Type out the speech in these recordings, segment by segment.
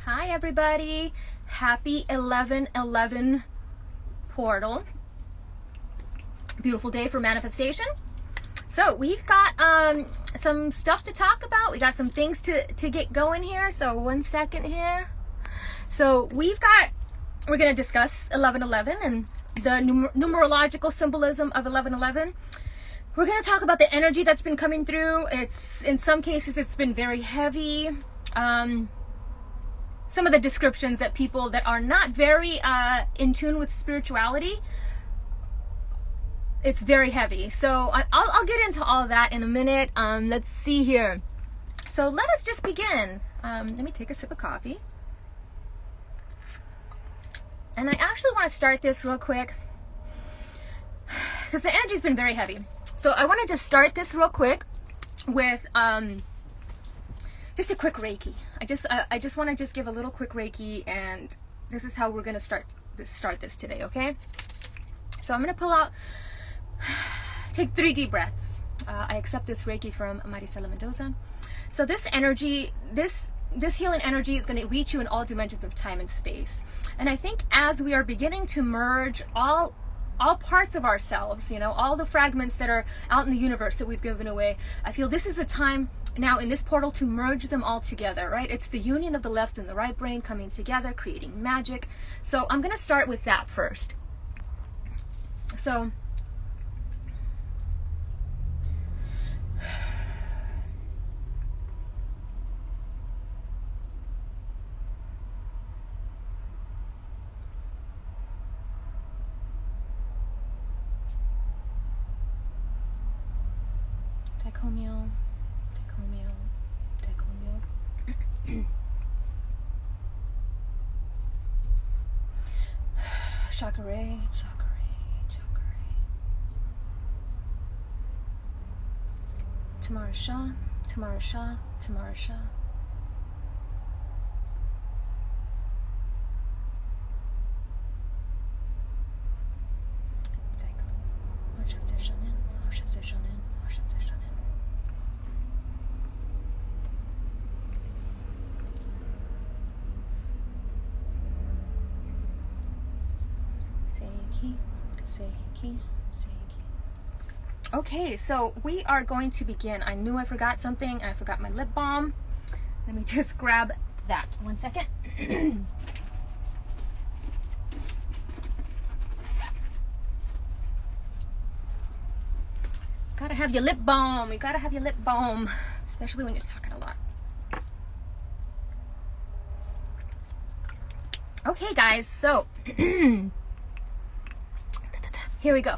Hi everybody. Happy 11/11 portal. Beautiful day for manifestation. So we've got some stuff to talk about. We got some things to get going here. So 1 second here. So we're going to discuss 11/11 and the numerological symbolism of 11/11. We're going to talk about the energy that's been coming through. In some cases it's been very heavy. Some of the descriptions that people that are not very in tune with spirituality, it's very heavy. So I'll get into all of that in a minute. Let's see here. So let us just begin. Let me take a sip of coffee. And I actually want to start this real quick because the energy's been very heavy. So I wanted to start this real quick with just a quick Reiki. I just want to just give a little quick Reiki, and this is how we're going to start this today, okay? So I'm going to pull out, take 3 deep breaths. I accept this Reiki from Maricela Mendoza. So this energy, this healing energy is going to reach you in all dimensions of time and space. And I think as we are beginning to merge all parts of ourselves, you know, all the fragments that are out in the universe that we've given away, I feel this is a time now in this portal to merge them all together, right? It's the union of the left and the right brain coming together, creating magic. So I'm going to start with that first. So Dicomio. Chakra. Tamara Shah. Seiki. Okay, so we are going to begin. I knew I forgot something. I forgot my lip balm. Let me just grab that. 1 second. Gotta have your lip balm. You gotta have your lip balm, especially when you're talking a lot. Okay, guys. So here we go.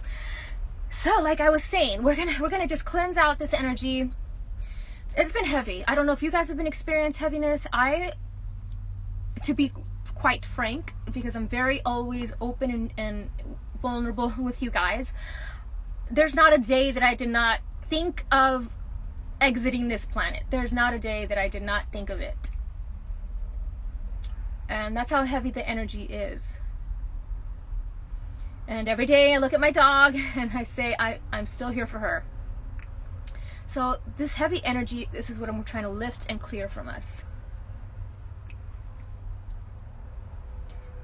So like I was saying, we're gonna just cleanse out this energy. It's been heavy. I don't know if you guys have been experiencing heaviness. To be quite frank, because I'm very always open and vulnerable with you guys, there's not a day that I did not think of exiting this planet. There's not a day that I did not think of it. And that's how heavy the energy is. And every day I look at my dog and I say, I'm still here for her. So this heavy energy, this is what I'm trying to lift and clear from us.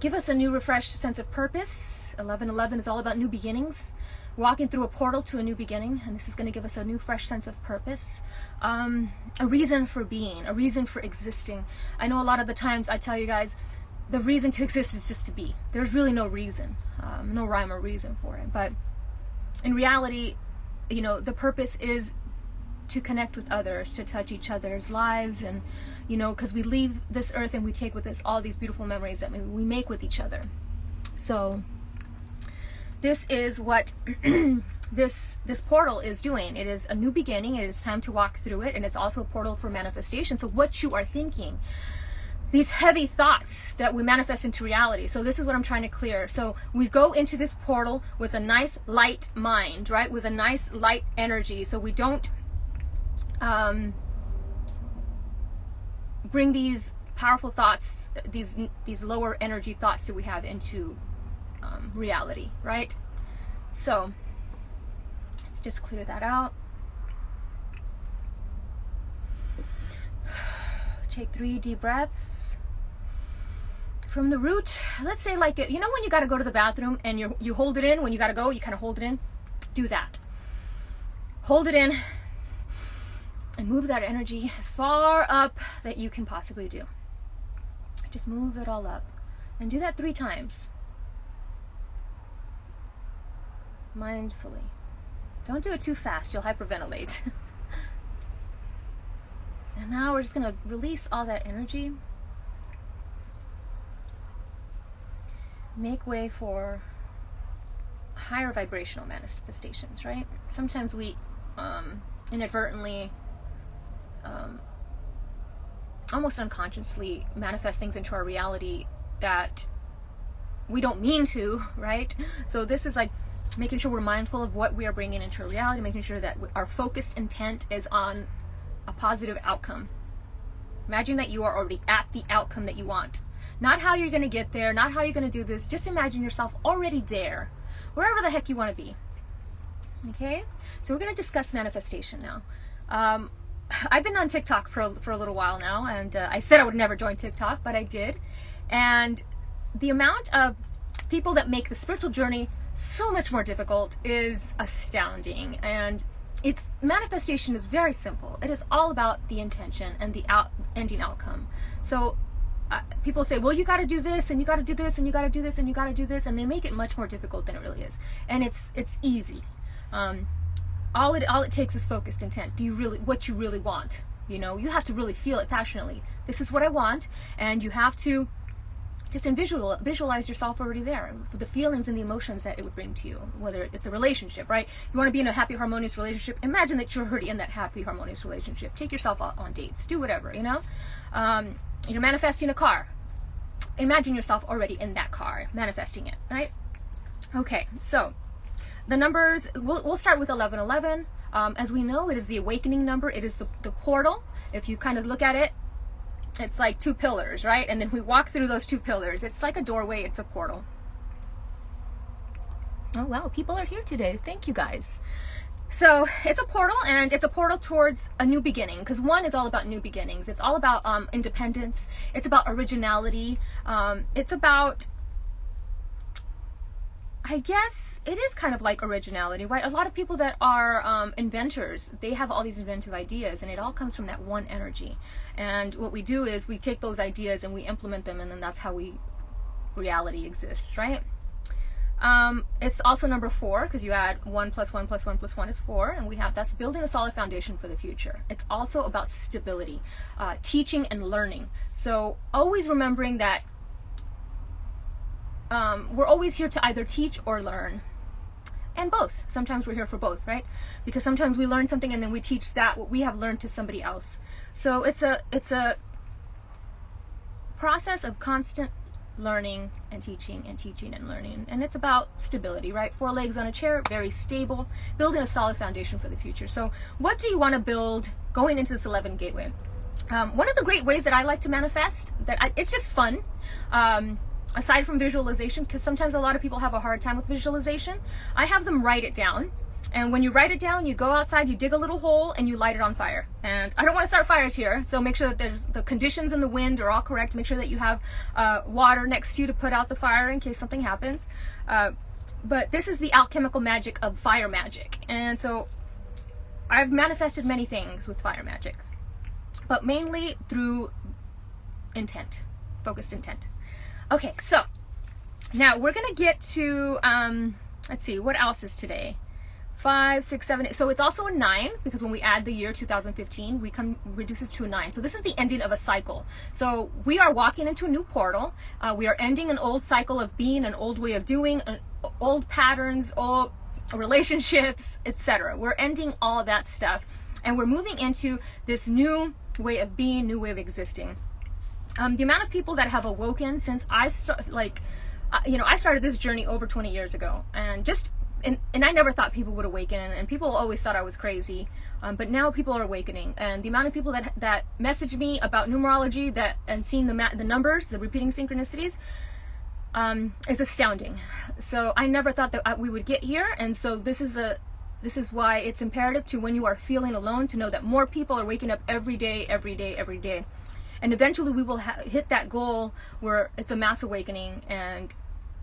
Give us a new, refreshed sense of purpose. 11/11 is all about new beginnings. Walking through a portal to a new beginning. And this is going to give us a new, fresh sense of purpose. A reason for being, a reason for existing. I know a lot of the times I tell you guys, the reason to exist is just to be. There's really no reason, no rhyme or reason for it. But in reality, you know, the purpose is to connect with others, to touch each other's lives, and, you know, because we leave this earth and we take with us all these beautiful memories that we make with each other. So this is what this portal is doing. It is a new beginning. It is time to walk through it, and it's also a portal for manifestation. So what you are thinking, these heavy thoughts that we manifest into reality. So this is what I'm trying to clear. So we go into this portal with a nice light mind, right? With a nice light energy. So we don't bring these powerful thoughts, these lower energy thoughts that we have into reality, right? So let's just clear that out. Take 3 deep breaths. from the root, let's say like, you know when you got to go to the bathroom and you hold it in, when you got to go, you kind of hold it in, do that. Hold it in and move that energy as far up that you can possibly do. Just move it all up and do that 3 times. Mindfully. Don't do it too fast, you'll hyperventilate. And now we're just going to release all that energy. Make way for higher vibrational manifestations, right? Sometimes we inadvertently, almost unconsciously manifest things into our reality that we don't mean to, right? So this is like making sure we're mindful of what we are bringing into our reality, making sure that our focused intent is on a positive outcome. Imagine that you are already at the outcome that you want. Not how you're going to get there, not how you're going to do this. Just imagine yourself already there, wherever the heck you want to be. Okay? So we're going to discuss manifestation now. I've been on TikTok for a little while now, and I said I would never join TikTok, but I did. And the amount of people that make the spiritual journey so much more difficult is astounding. And its manifestation is very simple. It is all about the intention and the ending outcome. So people say, well, you got to do this, and you got to do this, and you got to do this, and you got to do this, and they make it much more difficult than it really is. And it's easy. All it takes is focused intent. Do you really, what you really want? You know, you have to really feel it passionately. This is what I want, and you have to just visualize yourself already there, the feelings and the emotions that it would bring to you, whether it's a relationship, right? You want to be in a happy, harmonious relationship. Imagine that you're already in that happy, harmonious relationship. Take yourself out on dates. Do whatever, you know? You're manifesting a car. Imagine yourself already in that car, manifesting it, right? Okay, so the numbers, we'll start with 1111. As we know, it is the awakening number. It is the portal. If you kind of look at it, it's like 2 pillars, right? And then we walk through those 2 pillars. It's like a doorway. It's a portal. Oh, wow. People are here today. Thank you, guys. So it's a portal, and it's a portal towards a new beginning, because 1 is all about new beginnings. It's all about independence. It's about originality. It's about, I guess it is kind of like originality, right? A lot of people that are inventors, they have all these inventive ideas, and it all comes from that 1 energy. And what we do is we take those ideas and we implement them, and then that's how reality exists, right? It's also number 4, because you add 1 plus 1 plus 1 plus 1 is 4, and that's building a solid foundation for the future. It's also about stability, teaching and learning. So always remembering that we're always here to either teach or learn, and both. Sometimes we're here for both, right? Because sometimes we learn something and then we teach that what we have learned to somebody else. So it's a process of constant learning and teaching and learning, and it's about stability, right? 4 legs on a chair, very stable, building a solid foundation for the future. So what do you want to build going into this 11 gateway? One of the great ways that I like to manifest, it's just fun, aside from visualization, because sometimes a lot of people have a hard time with visualization, I have them write it down. And when you write it down, you go outside, you dig a little hole, and you light it on fire. And I don't want to start fires here, so make sure that the conditions and the wind are all correct. Make sure that you have water next to you to put out the fire in case something happens. But this is the alchemical magic of fire magic. And so I've manifested many things with fire magic, but mainly through intent, focused intent. Okay, so now we're going to get to, let's see, what else is today? 5, 6, 7, 8. So it's also a 9, because when we add the year 2015, reduces to a 9. So this is the ending of a cycle. So we are walking into a new portal. We are ending an old cycle of being, an old way of doing, old patterns, old relationships, etc. We're ending all of that stuff, and we're moving into this new way of being, new way of existing. The amount of people that have awoken since I started this journey over 20 years ago, and I never thought people would awaken, and people always thought I was crazy, but now people are awakening, and the amount of people that message me about numerology and seeing the numbers, the repeating synchronicities, is astounding. So I never thought that we would get here, and so this is why it's imperative to, when you are feeling alone, to know that more people are waking up every day, every day, every day. and eventually we will hit that goal where it's a mass awakening, and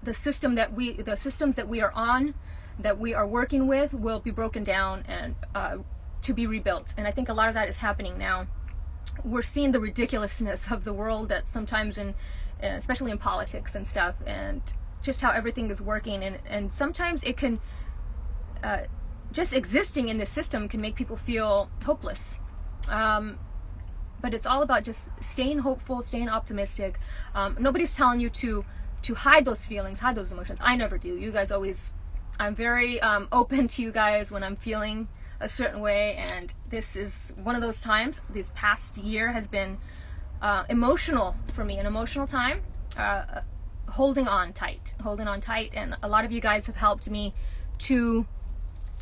the systems that we are on, that we are working with, will be broken down and to be rebuilt. And I think a lot of that is happening now. We're seeing the ridiculousness of the world, that sometimes especially in politics and stuff, and just how everything is working, and sometimes it can just existing in this system can make people feel hopeless. But it's all about just staying hopeful, staying optimistic. Nobody's telling you to hide those feelings, hide those emotions. I never do. You guys always, I'm very open to you guys when I'm feeling a certain way, and this is one of those times. This past year has been emotional for me, an emotional time, holding on tight, and a lot of you guys have helped me to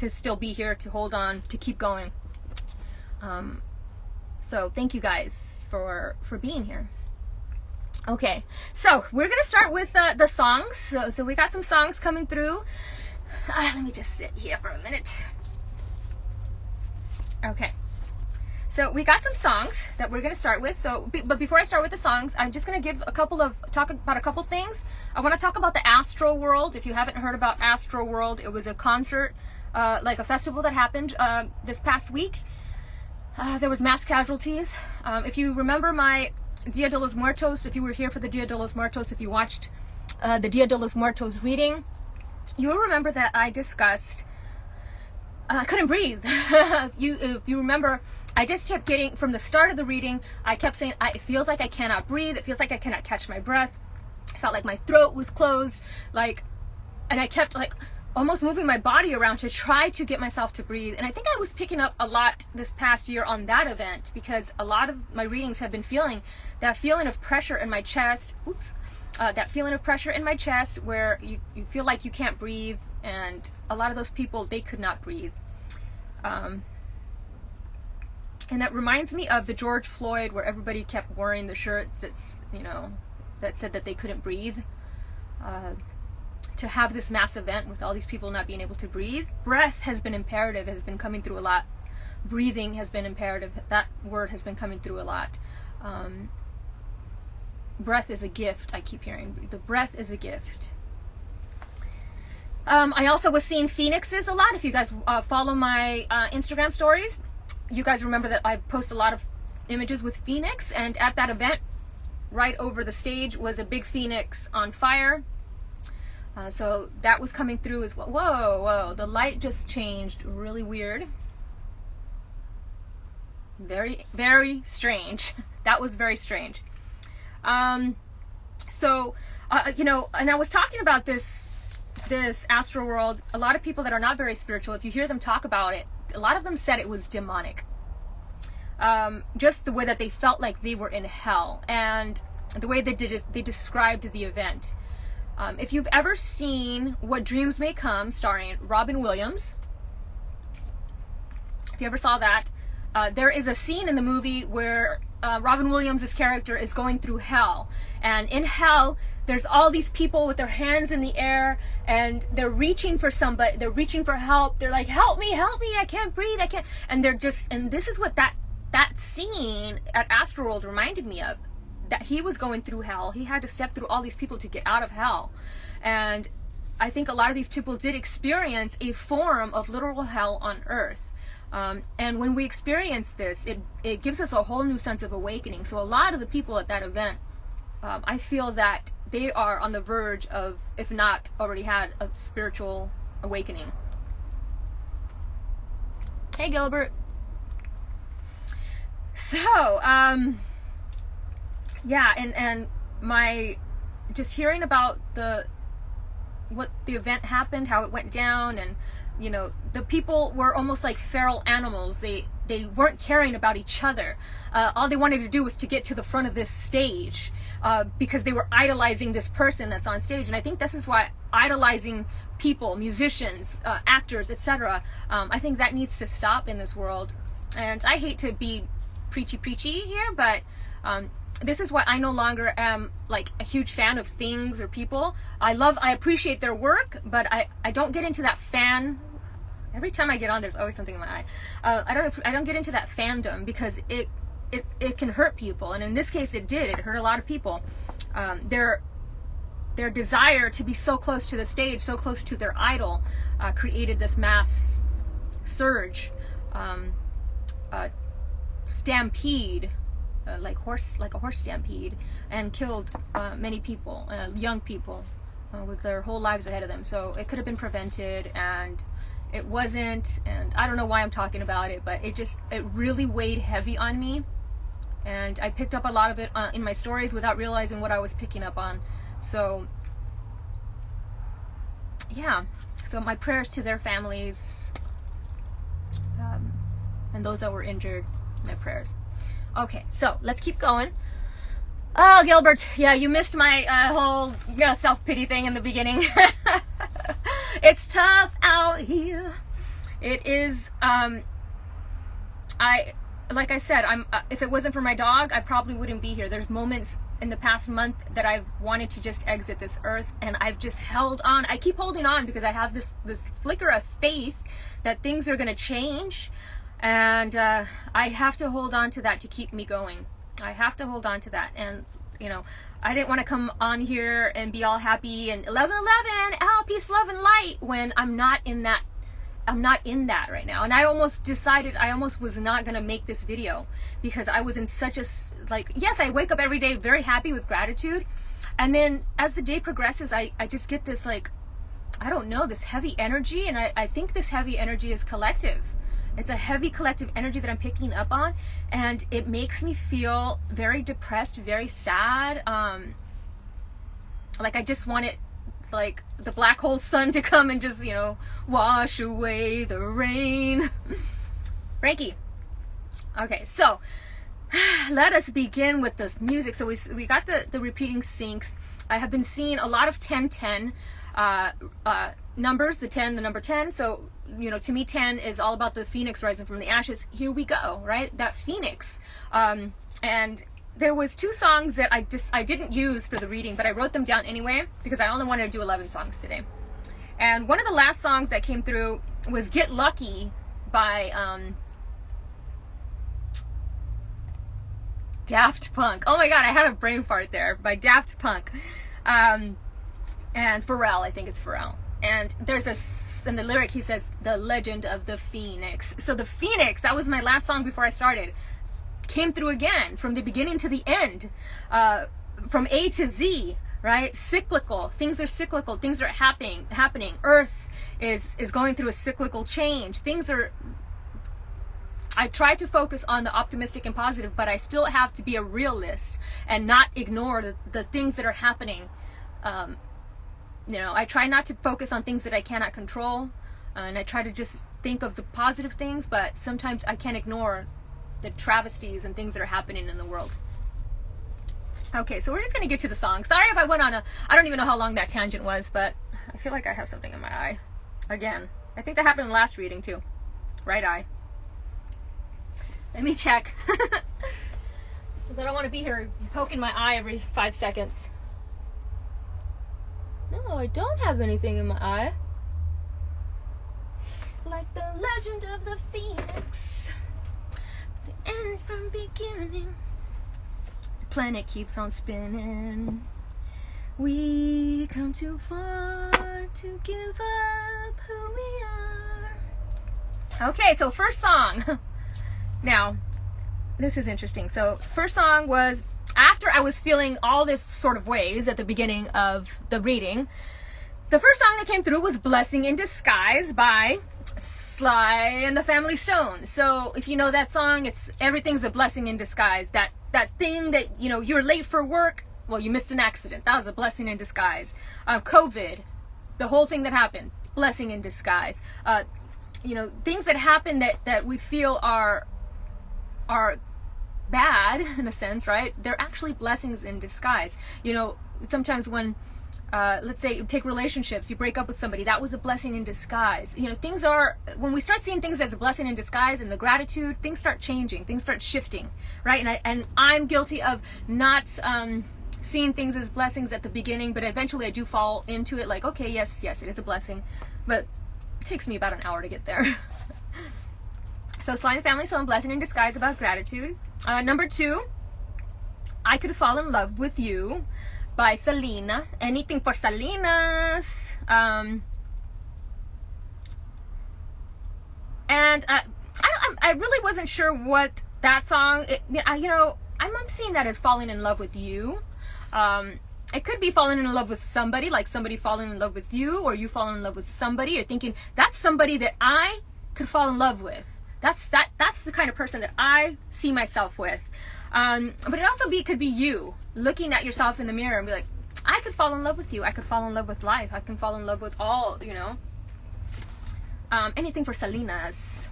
still be here, to hold on, to keep going. So thank you guys for being here. Okay, so we're gonna start with the songs. So we got some songs coming through. Let me just sit here for a minute. Okay, so we got some songs that we're gonna start with. But before I start with the songs, I'm just gonna talk about a couple things. I want to talk about the Astro World. If you haven't heard about Astro World, it was a concert, like a festival that happened this past week. There was mass casualties. If you remember my Dia de los Muertos, if you were here for the Dia de los Muertos, if you watched the Dia de los Muertos reading, you will remember that I discussed I couldn't breathe. If you remember, I just kept getting, from the start of the reading, I kept saying, it feels like I cannot breathe. It feels like I cannot catch my breath. I felt like my throat was closed, and I kept almost moving my body around to try to get myself to breathe. And I think I was picking up a lot this past year on that event, because a lot of my readings have been feeling that feeling of pressure in my chest. That feeling of pressure in my chest where you feel like you can't breathe, and a lot of those people, they could not breathe. And that reminds me of the George Floyd, where everybody kept wearing the shirts that said that they couldn't breathe. To have this mass event with all these people not being able to breathe, breath has been imperative, has been coming through a lot. Breathing has been imperative. That word has been coming through a lot. Breath is a gift, I keep hearing. The breath is a gift. I also was seeing phoenixes a lot. If you guys follow my Instagram stories, you guys remember that I post a lot of images with phoenix, and at that event, right over the stage was a big phoenix on fire. So that was coming through as well. Whoa, the light just changed really weird. Very, very strange. That was very strange. And I was talking about this astral world. A lot of people that are not very spiritual, if you hear them talk about it, a lot of them said it was demonic. Just the way that they felt like they were in hell, and the way they described the event. If you've ever seen What Dreams May Come, starring Robin Williams, if you ever saw that, there is a scene in the movie where Robin Williams' character is going through hell. And in hell, there's all these people with their hands in the air, and they're reaching for somebody, they're reaching for help. They're like, help me, I can't breathe, I can't. And this is what that scene at Astroworld reminded me of. That he was going through hell. He had to step through all these people to get out of hell. And I think a lot of these people did experience a form of literal hell on earth. And when we experience this, it gives us a whole new sense of awakening. So a lot of the people at that event, I feel that they are on the verge of, if not already had, a spiritual awakening. Hey, Gilbert. So, yeah, and my just hearing about what the event happened, how it went down, and the people were almost like feral animals. They weren't caring about each other. All they wanted to do was to get to the front of this stage, because they were idolizing this person that's on stage. And I think this is why idolizing people, musicians, actors, etc., I think that needs to stop in this world. And I hate to be preachy here, but this is why I no longer am like a huge fan of things or people. I appreciate their work, but I don't get into that fan. Every time I get on, there's always something in my eye. I don't get into that fandom, because it can hurt people, and in this case it did. It hurt a lot of people. Their desire to be so close to the stage, so close to their idol, created this mass surge, stampede, like a horse stampede, and killed many people, young people, with their whole lives ahead of them. So it could have been prevented, and it wasn't. And I don't know why I'm talking about it, but it really weighed heavy on me, and I picked up a lot of it in my stories without realizing what I was picking up on. So yeah, so my prayers to their families, and those that were injured, my prayers. Okay, so let's keep going. Oh, Gilbert, yeah, you missed my whole self-pity thing in the beginning. It's tough out here. It is. Like I said, if it wasn't for my dog, I probably wouldn't be here. There's moments in the past month that I've wanted to just exit this earth, and I've just held on. I keep holding on because I have this flicker of faith that things are going to change, and I have to hold on to that to keep me going. I have to hold on to that. And I didn't want to come on here and be all happy and 11/11, peace, love, and light, when I'm not in that. I'm not in that right now. And I almost decided I almost was not going to make this video, because I was in such a, yes, I wake up every day very happy with gratitude. And then as the day progresses, I just get this, I don't know, this heavy energy. And I think this heavy energy is collective. It's a heavy collective energy that I'm picking up on. And it makes me feel very depressed, very sad. I just want it, the black hole sun to come and just, wash away the rain. Reiki. Okay, so let us begin with this music. So we got the repeating syncs. I have been seeing a lot of 10-10 numbers, the number 10. So, to me, 10 is all about the phoenix rising from the ashes. Here we go, right? That phoenix. And there was 2 songs that I didn't use for the reading, but I wrote them down anyway because I only wanted to do 11 songs today. And one of the last songs that came through was Get Lucky by Daft Punk. Oh my god, I had a brain fart there. By Daft Punk. And Pharrell, I think it's Pharrell. And there's in the lyric he says, the legend of the phoenix. So the phoenix, that was my last song before I started, came through again, from the beginning to the end, from A to Z, right? Cyclical. Things are cyclical. Things are happening. Earth is going through a cyclical change. I try to focus on the optimistic and positive, but I still have to be a realist and not ignore the things that are happening. I try not to focus on things that I cannot control, and I try to just think of the positive things, but sometimes I can't ignore the travesties and things that are happening in the world. Okay, so we're just going to get to the song. Sorry if I went on I don't even know how long that tangent was, but I feel like I have something in my eye. Again. I think that happened in the last reading too. Right eye. Let me check. Because I don't want to be here poking my eye every 5 seconds. No, I don't have anything in my eye. Like the legend of the phoenix. The end from beginning. The planet keeps on spinning. We come too far to give up who we are. Okay, so first song. Now, this is interesting. So first song was after I was feeling all this sort of ways at the beginning of the reading. The first song that came through was Blessing in Disguise by Sly and the Family Stone. So if you know that song, it's everything's a blessing in disguise. That thing that, you're late for work, well, you missed an accident. That was a blessing in disguise. COVID, the whole thing that happened, blessing in disguise. Things that happen that we feel are bad in a sense, right? They're actually blessings in disguise. Sometimes when let's say you take relationships, you break up with somebody, that was a blessing in disguise. Things are, when we start seeing things as a blessing in disguise and the gratitude, things start changing, things start shifting, right? And I'm guilty of not seeing things as blessings at the beginning, but eventually I do fall into it, like, okay, yes, it is a blessing, but it takes me about an hour to get there. So Sly and the Family Stone, Blessing in Disguise, about gratitude. Number 2, I Could Fall in Love with You by Selena. Anything for Selenas. And I really wasn't sure what that song, I'm seeing that as falling in love with you. It could be falling in love with somebody, like somebody falling in love with you, or you falling in love with somebody. You're thinking, that's somebody that I could fall in love with. That's the kind of person that I see myself with. But it also could be you looking at yourself in the mirror and be like, I could fall in love with you. I could fall in love with life. I can fall in love with all, anything for Selena's.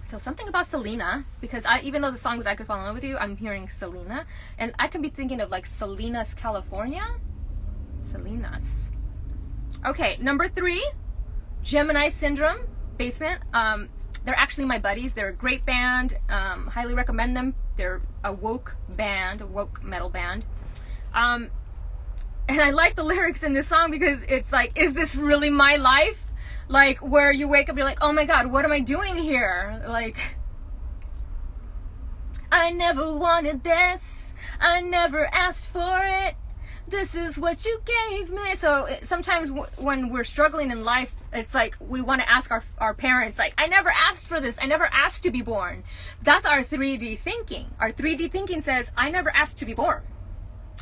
So something about Selena, because even though the song was I Could Fall in Love with You, I'm hearing Selena. And I can be thinking of like Selena's, California. Selena's. Okay, number 3, Gemini Syndrome, Basement. They're actually my buddies. They're a great band. Highly recommend them. They're a woke band, a woke metal band. And I like the lyrics in this song because it's like, is this really my life? Like, where you wake up, you're like, oh my God, what am I doing here? Like, I never wanted this. I never asked for it. This is what you gave me. So sometimes when we're struggling in life, it's like we want to ask our parents, like, I never asked for this. I never asked to be born. That's our 3D thinking. Our 3D thinking says, I never asked to be born.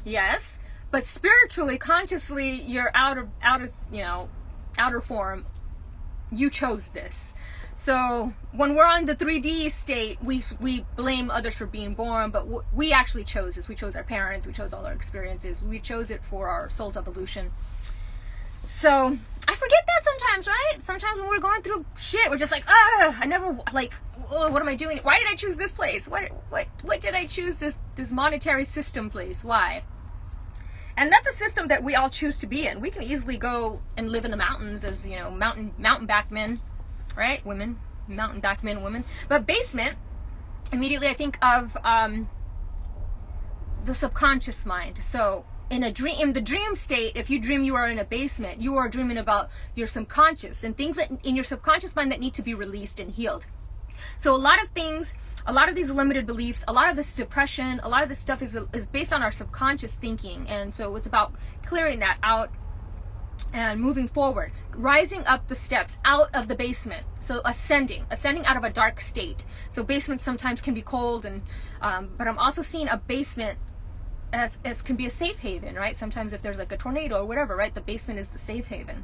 Yes, but spiritually, consciously, you're outer form. You chose this. So when we're on the 3D state, we blame others for being born, but we actually chose this. We chose our parents. We chose all our experiences. We chose it for our soul's evolution. So I forget that sometimes, right? Sometimes when we're going through shit, we're just like, I never, like, what am I doing? Why did I choose this place? What did I choose this monetary system place? Why? And that's a system that we all choose to be in. We can easily go and live in the mountains as, mountain back men, right? Women, mountain back men, women. But basement, immediately I think of the subconscious mind. So in the dream state, if you dream you are in a basement, you are dreaming about your subconscious and things that in your subconscious mind that need to be released and healed. So a lot of these limited beliefs, a lot of this depression, a lot of this stuff is based on our subconscious thinking. And so it's about clearing that out and moving forward, rising up the steps out of the basement. So ascending out of a dark state. So basements sometimes can be cold, and but I'm also seeing a basement as can be a safe haven, right? Sometimes if there's like a tornado or whatever, right, the basement is the safe haven.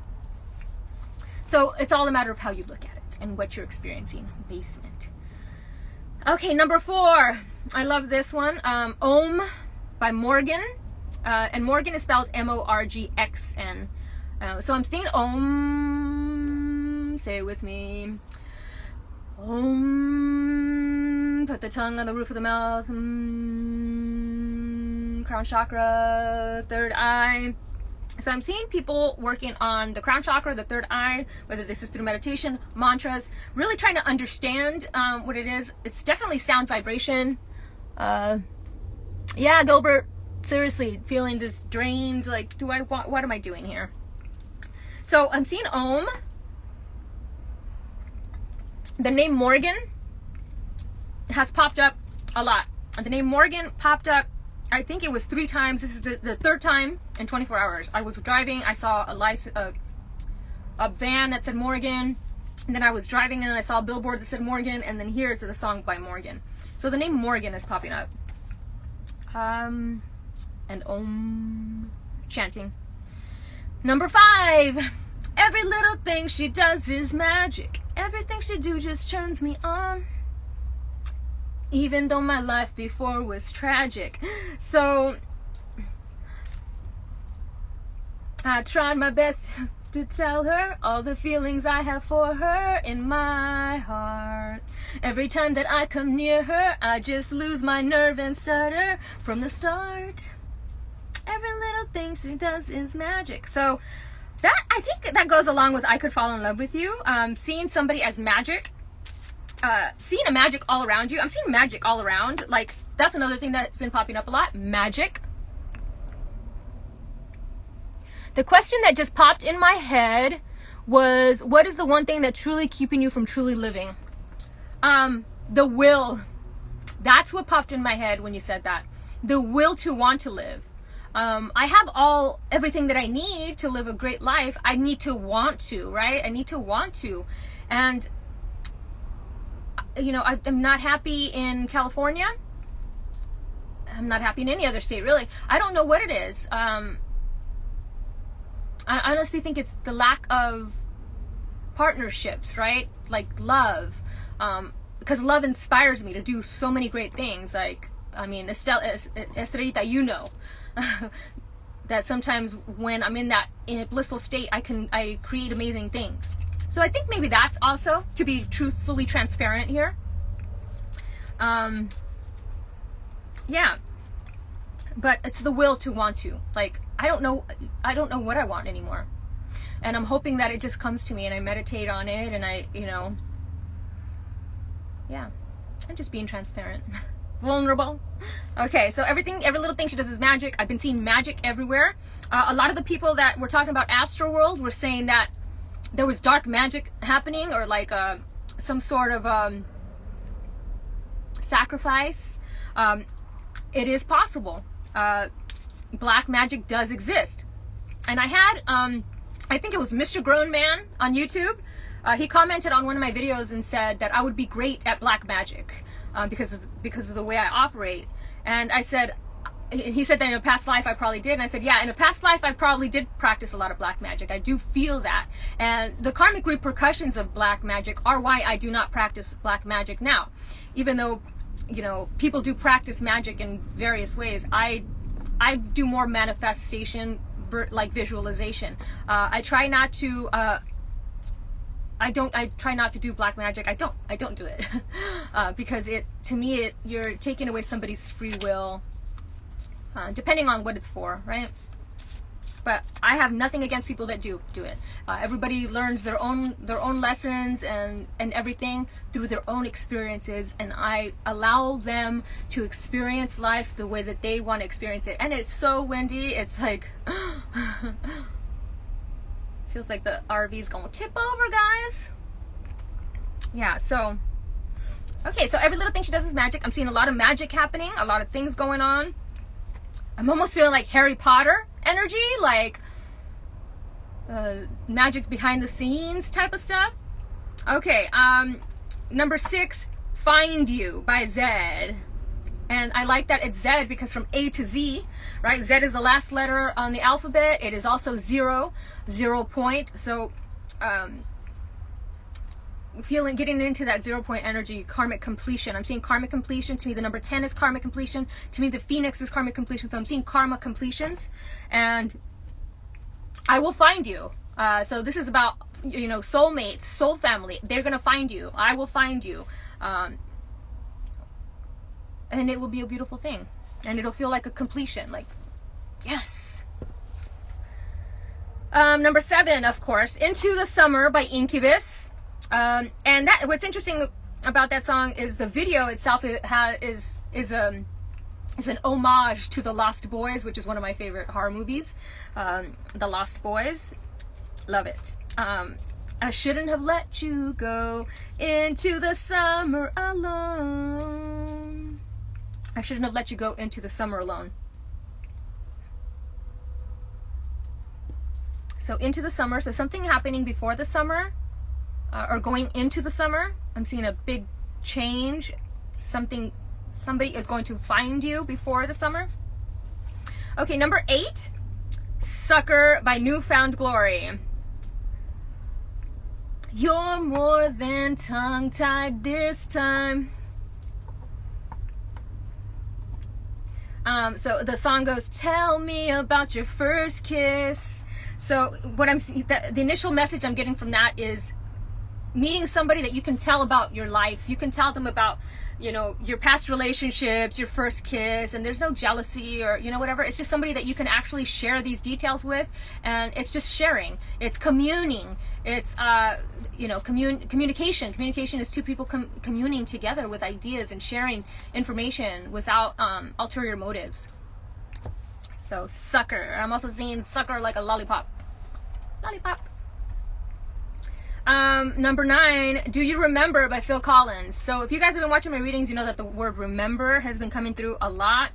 So it's all a matter of how you look at it and what you're experiencing. Basement. Okay, number 4. I love this one. Om by Morgan. And Morgan is spelled Morgxn. So I'm thinking Om. Say it with me. Om. Put the tongue on the roof of the mouth. Crown chakra, third eye. So I'm seeing people working on the crown chakra, the third eye, whether this is through meditation, mantras, really trying to understand what it is. It's definitely sound vibration. Yeah, Gilbert, seriously, feeling this drained, like, what am I doing here? So I'm seeing Om. The name Morgan has popped up a lot. The name Morgan popped up, I think it was 3 times. This is the third time in 24 hours. I was driving. I saw a van that said Morgan. And then I was driving and I saw a billboard that said Morgan. And then here's the song by Morgan. So the name Morgan is popping up. And Om. Chanting. Number 5. Every little thing she does is magic. Everything she do just turns me on. Even though my life before was tragic. So I tried my best to tell her all the feelings I have for her in my heart. Every time that I come near her, I just lose my nerve and stutter from the start. Every little thing she does is magic. So that, I think that goes along with I Could Fall in Love with You. Seeing somebody as magic. Seeing a magic all around you. I'm seeing magic all around. Like, that's another thing that's been popping up a lot. Magic. The question that just popped in my head was, what is the one thing that's truly keeping you from truly living? The will. That's what popped in my head when you said that. The will to want to live. I have everything that I need to live a great life. I need to want to, right? I need to want to. And, you know, I'm not happy in California. I'm not happy in any other state, really. I don't know what it is. I honestly think it's the lack of partnerships, right? Like love. Because love inspires me to do so many great things. Like, I mean, Estrellita, you know, that sometimes when I'm in a blissful state, I create amazing things. So I think maybe that's also, to be truthfully transparent here. Yeah. But it's the will to want to. Like, I don't know what I want anymore. And I'm hoping that it just comes to me and I meditate on it and yeah. I'm just being transparent. Vulnerable. Okay, so every little thing she does is magic. I've been seeing magic everywhere. A lot of the people that were talking about Astro World were saying that there was dark magic happening, or like some sort of sacrifice. It is possible. Black magic does exist. And I had, I think it was Mr. Grown Man on YouTube. He commented on one of my videos and said that I would be great at black magic because of the way I operate. And I said, he said that in a past life I probably did. And I said, yeah, in a past life I probably did practice a lot of black magic. I do feel that. And the karmic repercussions of black magic are why I do not practice black magic now. Even though, you know, people do practice magic in various ways, I do more manifestation, like visualization. I try not to do black magic. I don't do it because to me you're taking away somebody's free will, depending on what it's for, right? But I have nothing against people that do it. Everybody learns their own lessons and everything through their own experiences, and I allow them to experience life the way that they want to experience it. And it's so windy. It's like feels like the RV's gonna tip over, guys. Yeah, so okay, so every little thing she does is magic. I'm seeing a lot of magic happening, a lot of things going on. I'm almost feeling like Harry Potter energy, like magic behind the scenes type of stuff. Okay, number 6, Find You by Zed. And I like that it's Zed because from A to Z, right? Z is the last letter on the alphabet. It is also 0 point. So getting into that 0 point energy, karmic completion. I'm seeing karmic completion. To me, the number 10 is karmic completion. To me, the Phoenix is karmic completion. So I'm seeing karma completions. And I will find you. So this is about, you know, soulmates, soul family. They're going to find you. I will find you. And it will be a beautiful thing. And it'll feel like a completion. Like, yes. Number 7, of course, Into the Summer by Incubus. And what's interesting about that song is the video itself is an homage to The Lost Boys, which is one of my favorite horror movies. The Lost Boys. Love it. I shouldn't have let you go into the summer alone. I shouldn't have let you go into the summer alone. So into the summer, so something happening before the summer, or going into the summer. I'm seeing a big change. Somebody is going to find you before the summer. Okay, number 8, Sucker by Newfound Glory. You're more than tongue-tied this time. So the song goes, tell me about your first kiss. So what I'm seeing, the initial message I'm getting from that is meeting somebody that you can tell about your life. You can tell them about, you know, your past relationships, your first kiss, and there's no jealousy or, you know, whatever. It's just somebody that you can actually share these details with, and it's just sharing. It's communing. It's, you know, communication. Communication is two people communing together with ideas and sharing information without ulterior motives. So, sucker. I'm also seeing sucker like a lollipop. Lollipop. Number 9, Do You Remember by Phil Collins. So if you guys have been watching my readings, you know that the word remember has been coming through a lot.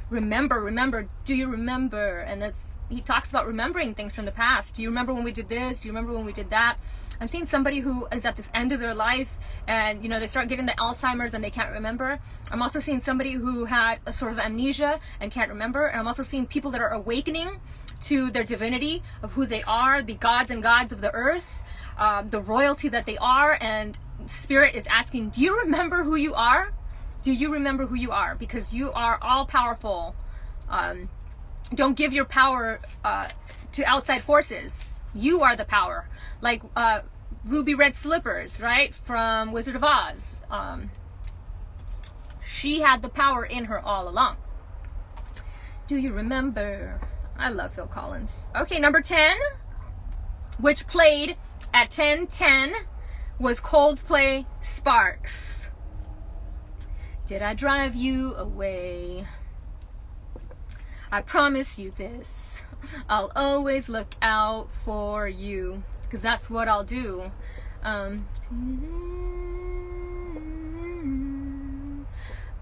Remember, do you remember? And he talks about remembering things from the past. Do you remember when we did this? Do you remember when we did that? I'm seeing somebody who is at this end of their life and, they start getting the Alzheimer's and they can't remember. I'm also seeing somebody who had a sort of amnesia and can't remember. And I'm also seeing people that are awakening to their divinity of who they are, the gods and gods of the earth, the royalty that they are. And Spirit is asking, do you remember who you are? Do you remember who you are? Because you are all powerful. Don't give your power to outside forces. You are the power. Like Ruby Red Slippers, right? From Wizard of Oz. She had the power in her all along. Do you remember? I love Phil Collins. Okay, number 10, which played at 10:10, was Coldplay, Sparks. Did I drive you away? I promise you this, I'll always look out for you, because that's what I'll do.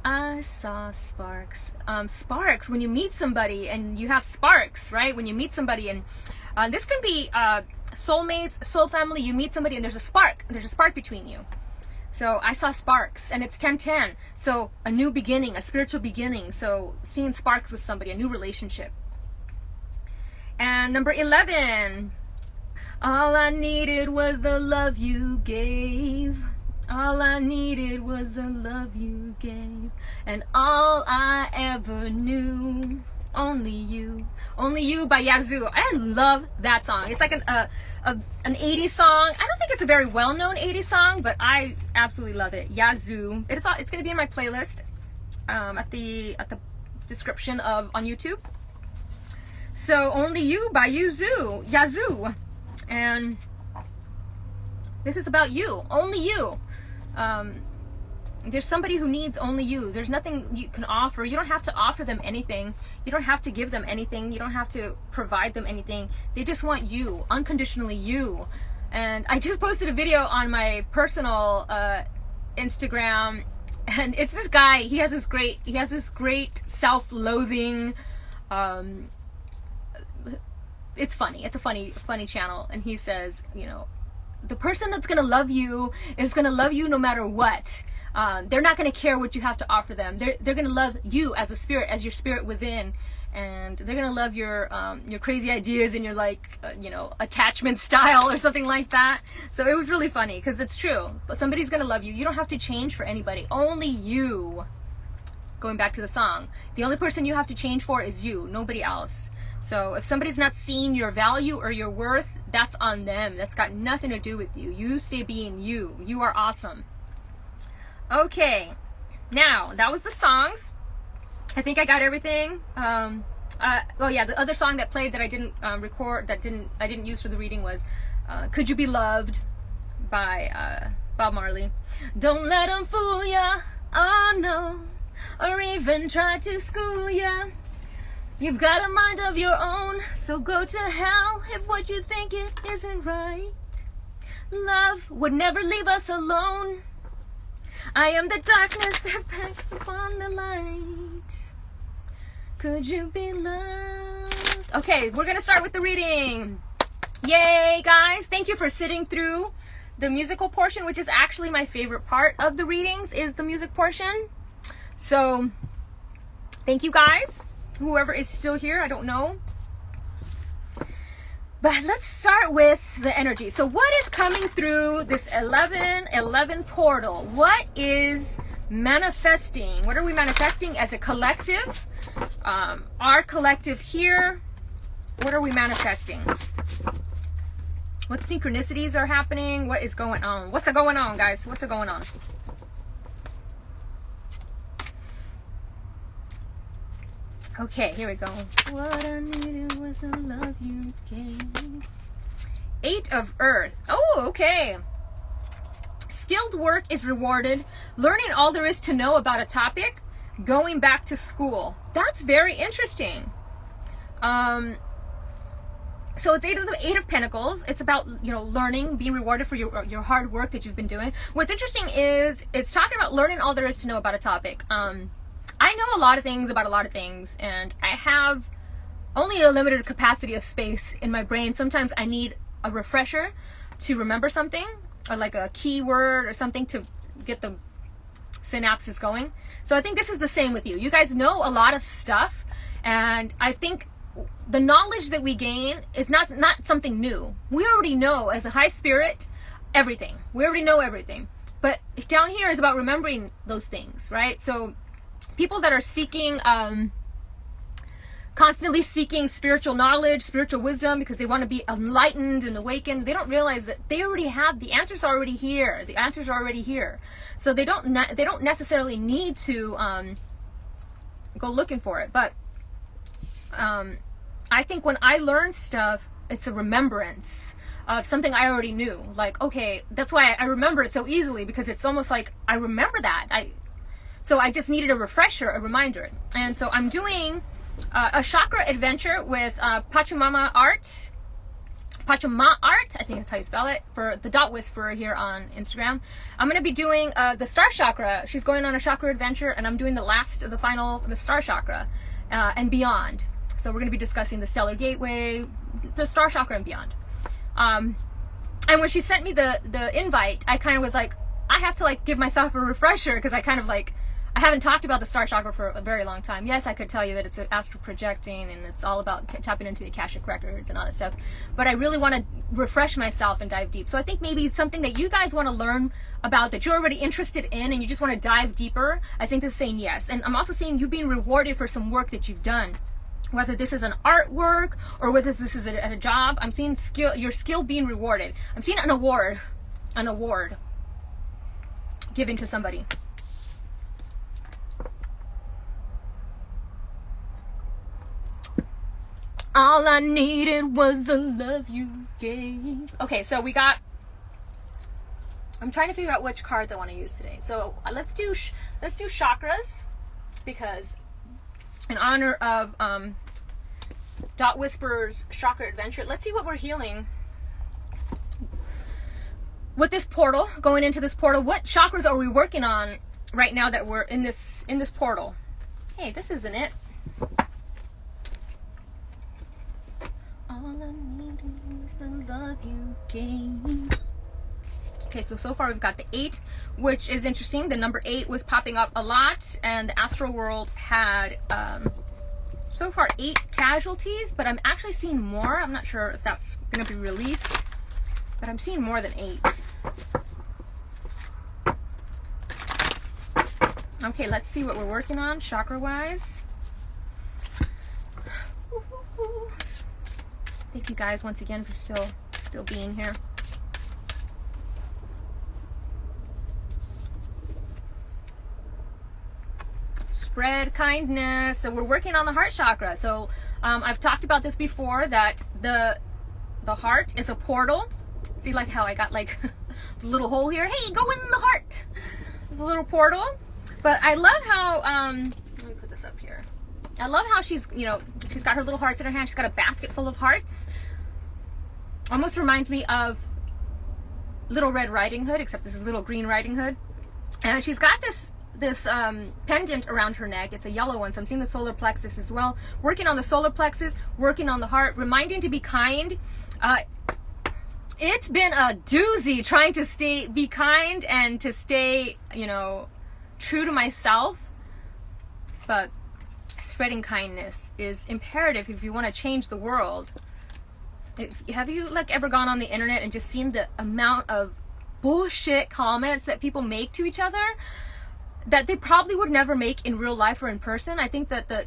I saw sparks. Sparks, when you meet somebody and you have sparks, right? When you meet somebody, and this can be soulmates, soul family, you meet somebody and there's a spark between you. So I saw sparks, and it's 10:10. So a new beginning, a spiritual beginning. So seeing sparks with somebody, a new relationship. And number 11, all I needed was the love you gave. All I needed was the love you gave. And all I ever knew, only you. Only You by Yazoo. I love that song. It's like an 80s song. I don't think it's a very well-known 80s song, but I absolutely love it. Yazoo. It's going to be in my playlist at the description on YouTube. So Only You by Yazoo. And this is about you. Only you. There's somebody who needs only you. There's nothing you can offer. You don't have to offer them anything. You don't have to give them anything. You don't have to provide them anything. They just want you, unconditionally you. And I just posted a video on my personal Instagram, and it's this guy. He has this great self-loathing. It's funny. It's a funny channel, and he says, the person that's gonna love you is gonna love you no matter what. They're not going to care what you have to offer them. They're going to love you as a spirit, as your spirit within, and they're going to love your crazy ideas and your attachment style or something like that. So it was really funny because it's true. But somebody's going to love you. You don't have to change for anybody. Only you. Going back to the song, the only person you have to change for is you, nobody else. So if somebody's not seeing your value or your worth, that's on them. That's got nothing to do with you. You stay being you. You are awesome. Okay, now that was the songs. I think I got everything. The other song that played that I didn't record, I didn't use for the reading was "Could You Be Loved" by Bob Marley. Don't let them fool ya, oh no, or even try to school ya. You've got a mind of your own, so go to hell if what you think it isn't right. Love would never leave us alone. I am the darkness that backs upon the light. Could you be loved? Okay, we're going to start with the reading. Yay, guys. Thank you for sitting through the musical portion, which is actually my favorite part of the readings, is the music portion. So, thank you, guys. Whoever is still here, I don't know. But let's start with the energy. So what is coming through this 11-11 portal? What is manifesting? What are we manifesting as a collective? Our collective here. What are we manifesting? What synchronicities are happening? What is going on? What's going on, guys? What's going on? Okay, here we go. What I needed was the love you gave. 8 of Earth. Oh, okay. Skilled work is rewarded. Learning all there is to know about a topic. Going back to school. That's very interesting. So it's Eight of Pentacles. It's about, you know, learning, being rewarded for your hard work that you've been doing. What's interesting is it's talking about learning all there is to know about a topic. I know a lot of things about a lot of things, and I have only a limited capacity of space in my brain. Sometimes I need a refresher to remember something, or like a keyword or something to get the synapses going. So I think this is the same with you. You guys know a lot of stuff, and I think the knowledge that we gain is not something new. We already know, as a high spirit, everything. We already know everything. But down here is about remembering those things, right? So people that are seeking, constantly seeking spiritual knowledge, spiritual wisdom, because they want to be enlightened and awakened, they don't realize that they already have the answers already here. The answers are already here. So they don't necessarily need to go looking for it. But I think when I learn stuff, it's a remembrance of something I already knew. Like, okay, that's why I remember it so easily, because it's almost like I remember that. So I just needed a refresher, a reminder. And so I'm doing a chakra adventure with Pachamama Art. Pachama Art, I think that's how you spell it, for the Dot Whisperer here on Instagram. I'm going to be doing the Star Chakra. She's going on a chakra adventure, and I'm doing the Star Chakra and beyond. So we're going to be discussing the Stellar Gateway, the Star Chakra, and beyond. And when she sent me the invite, I kind of was like, I have to like give myself a refresher, because I kind of like, I haven't talked about the Star Chakra for a very long time. Yes, I could tell you that it's astral projecting, and it's all about tapping into the Akashic records and all that stuff. But I really want to refresh myself and dive deep. So I think maybe it's something that you guys want to learn about, that you're already interested in, and you just want to dive deeper. I think this is saying yes. And I'm also seeing you being rewarded for some work that you've done. Whether this is an artwork or whether this is at a job, I'm seeing your skill being rewarded. I'm seeing an award given to somebody. All I needed was the love you gave. Okay, so we got, I'm trying to figure out which cards I want to use today. So let's do chakras, because in honor of Dot Whisperer's chakra adventure, let's see what we're healing with this portal, going into this portal. What chakras are we working on right now that we're in this portal? Hey, this isn't it. All I need is the love you gave. Okay, so far we've got the 8, which is interesting. The number 8 was popping up a lot, and the astral world had so far 8 casualties, but I'm actually seeing more. I'm not sure if that's going to be released, but I'm seeing more than 8. Okay, let's see what we're working on chakra-wise. Thank you guys once again for still being here. Spread kindness. So we're working on the heart chakra. So I've talked about this before, that the heart is a portal. See, like how I got like the little hole here. Hey, go in the heart. It's a little portal. But I love how let me put this up here. I love how she's got her little hearts in her hand. She's got a basket full of hearts. Almost reminds me of Little Red Riding Hood, except this is Little Green Riding Hood. And she's got this pendant around her neck. It's a yellow one, so I'm seeing the solar plexus as well. Working on the solar plexus, working on the heart, reminding to be kind. It's been a doozy trying to be kind and to stay, true to myself. But spreading kindness is imperative if you want to change the world. Have you ever gone on the internet and just seen the amount of bullshit comments that people make to each other that they probably would never make in real life or in person? I think that the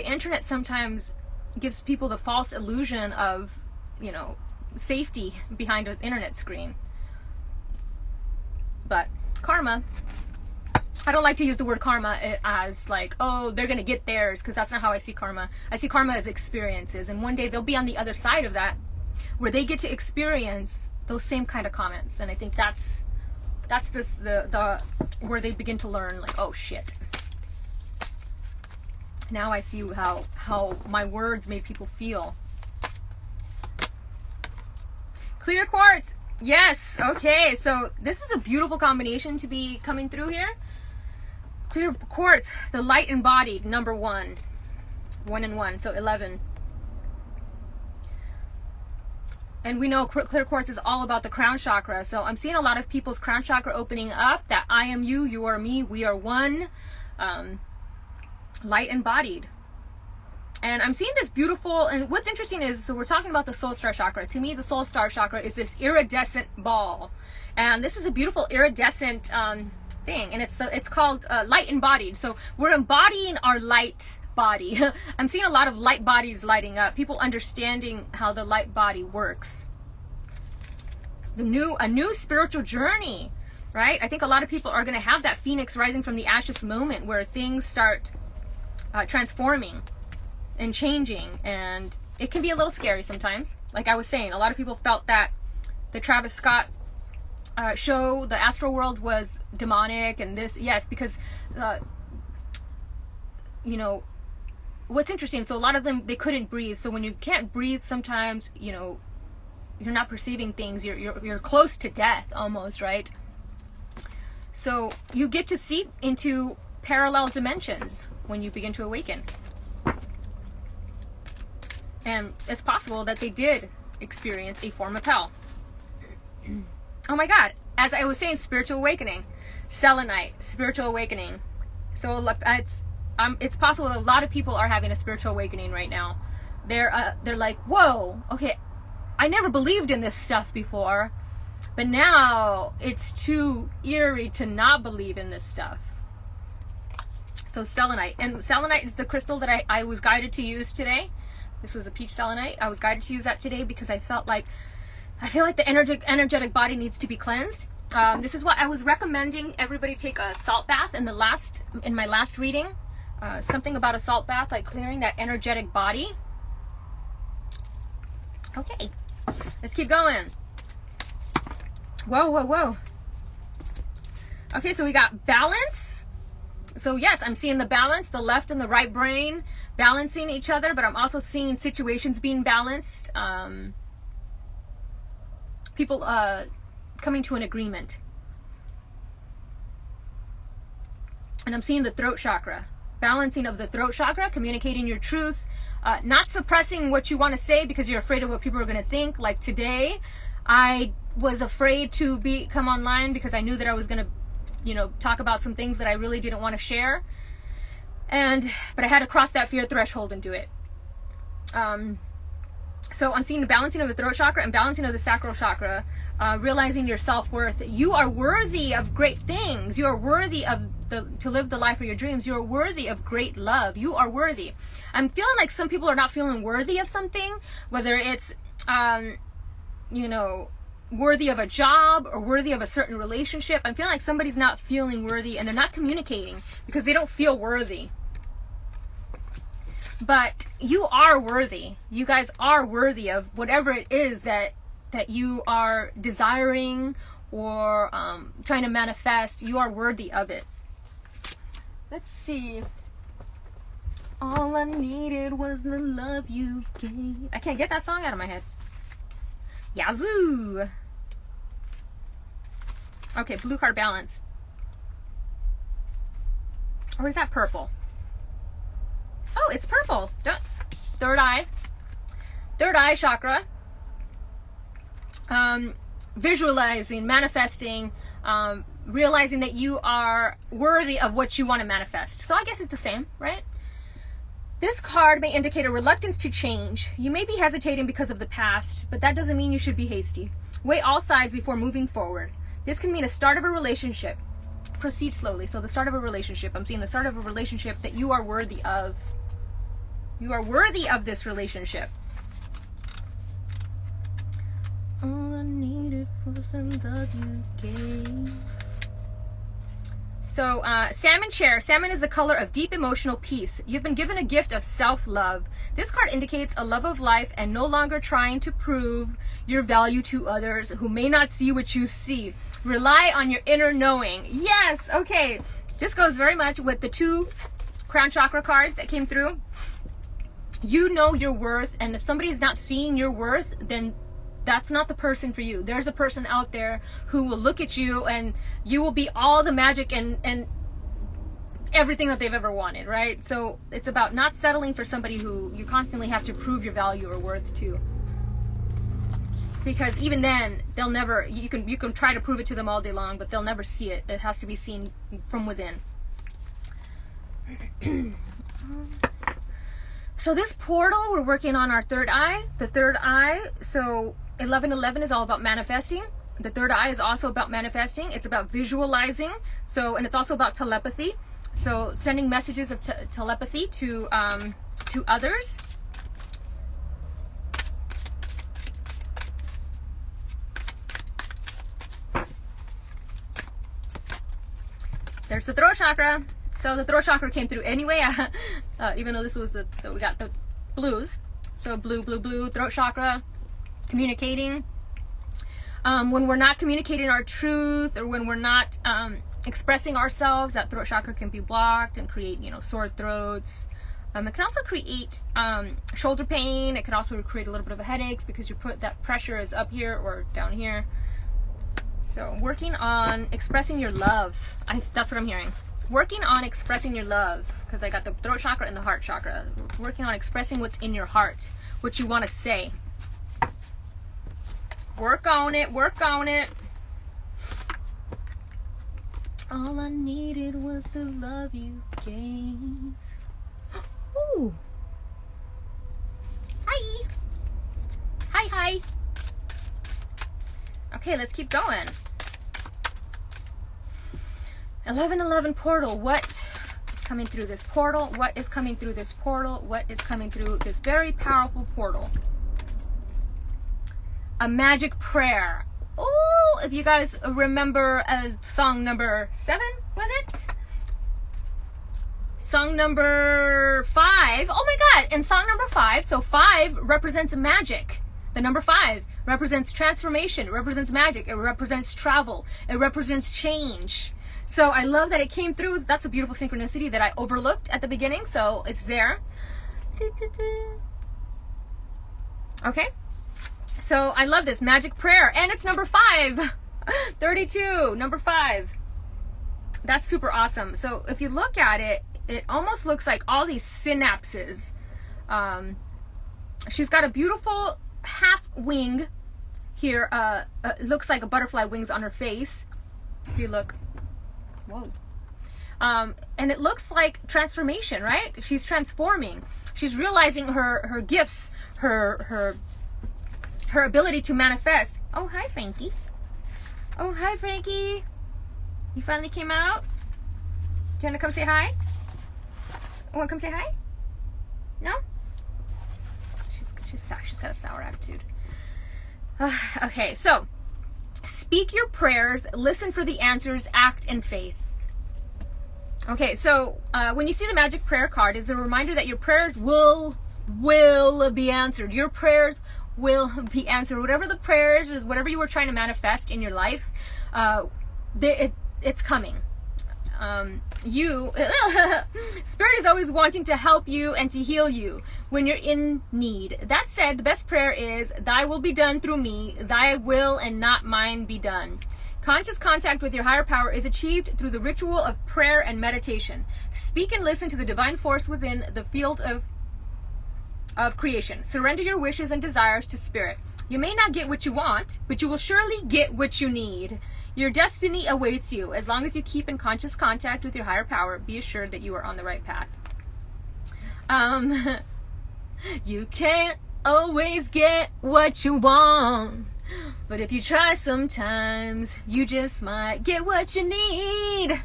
internet sometimes gives people the false illusion of, safety behind an internet screen. But karma, I don't like to use the word karma as like, oh, they're gonna get theirs, because that's not how I see karma. I see karma as experiences, and one day they'll be on the other side of that, where they get to experience those same kind of comments. And I think that's the where they begin to learn, like, oh shit, now I see how my words made people feel. Clear quartz. Yes. Okay. So this is a beautiful combination to be coming through here. Clear quartz, the light embodied, number 1. 1 and 1, so 11. And we know clear quartz is all about the crown chakra. So I'm seeing a lot of people's crown chakra opening up. That I am you, you are me, we are one. Light embodied. And I'm seeing this beautiful, and what's interesting is, so we're talking about the soul star chakra. To me, the soul star chakra is this iridescent ball. And this is a beautiful iridescent thing. And it's called light embodied. So we're embodying our light body. I'm seeing a lot of light bodies lighting up. People understanding how the light body works. A new spiritual journey, right? I think a lot of people are going to have that phoenix rising from the ashes moment where things start transforming and changing, and it can be a little scary sometimes. Like I was saying, a lot of people felt that the Travis Scott show, the astral world, was demonic, and this, yes, because you know, what's interesting, so a lot of them, they couldn't breathe. So when you can't breathe, sometimes, you know, you're not perceiving things. You're close to death almost, right? So you get to see into parallel dimensions when you begin to awaken. And it's possible that they did experience a form of hell. Oh my God. As I was saying, spiritual awakening. Selenite, spiritual awakening. So it's possible that a lot of people are having a spiritual awakening right now. They're like, whoa, okay, I never believed in this stuff before, but now it's too eerie to not believe in this stuff. So selenite. And selenite is the crystal that I was guided to use today. This was a peach selenite. I was guided to use that today because I feel like the energetic body needs to be cleansed. This is what I was recommending everybody take a salt bath in my last reading. Something about a salt bath, like clearing that energetic body. Okay, let's keep going. Whoa, whoa, whoa. Okay, so we got balance. So yes, I'm seeing the balance, the left and the right brain balancing each other, but I'm also seeing situations being balanced. People coming to an agreement. And I'm seeing the throat chakra. Balancing of the throat chakra, communicating your truth, not suppressing what you want to say because you're afraid of what people are going to think. Like today, I was afraid to come online because I knew that I was going to, you know, talk about some things that I really didn't want to share. But I had to cross that fear threshold and do it. So I'm seeing the balancing of the throat chakra and balancing of the sacral chakra, realizing your self-worth. You are worthy of great things. You are worthy of to live the life of your dreams. You are worthy of great love. You are worthy. I'm feeling like some people are not feeling worthy of something, whether it's, you know, worthy of a job or worthy of a certain relationship. I'm feeling like somebody's not feeling worthy and they're not communicating because they don't feel worthy. But you are worthy. You guys are worthy of whatever it is that you are desiring or trying to manifest. You are worthy of it. Let's see. All I needed was the love you gave. I can't get that song out of my head. Yazoo! Okay, blue card balance. Or is that purple? Oh, it's purple. Third eye. Third eye chakra. Visualizing, manifesting, realizing that you are worthy of what you want to manifest. So I guess it's the same, right? This card may indicate a reluctance to change. You may be hesitating because of the past, but that doesn't mean you should be hasty. Weigh all sides before moving forward. This can mean a start of a relationship. Proceed slowly. So the start of a relationship. I'm seeing the start of a relationship that you are worthy of. You are worthy of this relationship. All I needed was the love you gave. So, salmon chair. Salmon is the color of deep emotional peace. You've been given a gift of self-love. This card indicates a love of life and no longer trying to prove your value to others who may not see what you see. Rely on your inner knowing. Yes, okay. This goes very much with the 2 crown chakra cards that came through. You know your worth, and if somebody is not seeing your worth, then that's not the person for you. There's a person out there who will look at you and you will be all the magic and everything that they've ever wanted, right? So it's about not settling for somebody who you constantly have to prove your value or worth to. Because even then, they'll never, you can try to prove it to them all day long, but they'll never see it. It has to be seen from within. So this portal, we're working on our third eye. The third eye, so 1111 is all about manifesting. The third eye is also about manifesting. It's about visualizing. So, and it's also about telepathy. So sending messages of telepathy to others. There's the throat chakra. So the throat chakra came through anyway, even though this was so we got the blues. So blue, throat chakra, communicating. When we're not communicating our truth, or when we're not expressing ourselves, that throat chakra can be blocked and create, sore throats. It can also create shoulder pain. It can also create a little bit of a headaches because that pressure is up here or down here. So working on expressing your love. That's what I'm hearing. Working on expressing your love, because I got the throat chakra and the heart chakra. Working on expressing what's in your heart, what you want to say. Work on it, work on it. All I needed was the love you gave. Ooh. Hi. Hi. Okay, let's keep going. 1111 portal. What is coming through this portal? What is coming through this portal? What is coming through this very powerful portal? A magic prayer. Oh, if you guys remember song number 7, was it? Song number 5. Oh my God! In song number 5, so 5 represents magic. The number 5 represents transformation. It represents magic. It represents travel. It represents change. So I love that it came through. That's a beautiful synchronicity that I overlooked at the beginning. So it's there. Okay. So I love this magic prayer. And it's number 5. 32. Number 5. That's super awesome. So if you look at it, it almost looks like all these synapses. She's got a beautiful half wing here. Looks like a butterfly wings on her face. If you look. Whoa. And it looks like transformation, right? She's transforming. She's realizing her gifts, her ability to manifest. Oh, hi, Frankie. Oh, hi, Frankie. You finally came out? Do you want to come say hi? Want to come say hi? No? She's got a sour attitude. Okay, so speak your prayers, listen for the answers, act in faith. Okay, so when you see the magic prayer card, it's a reminder that your prayers will be answered. Your prayers will be answered. Whatever the prayers or whatever you were trying to manifest in your life, it's coming. Spirit is always wanting to help you and to heal you when you're in need. That said, the best prayer is, thy will be done through me, thy will and not mine be done. Conscious contact with your higher power is achieved through the ritual of prayer and meditation. Speak and listen to the divine force within the field of creation. Surrender your wishes and desires to Spirit. You may not get what you want, but you will surely get what you need. Your destiny awaits you. As long as you keep in conscious contact with your higher power, be assured that you are on the right path. You can't always get what you want, but if you try sometimes, you just might get what you need.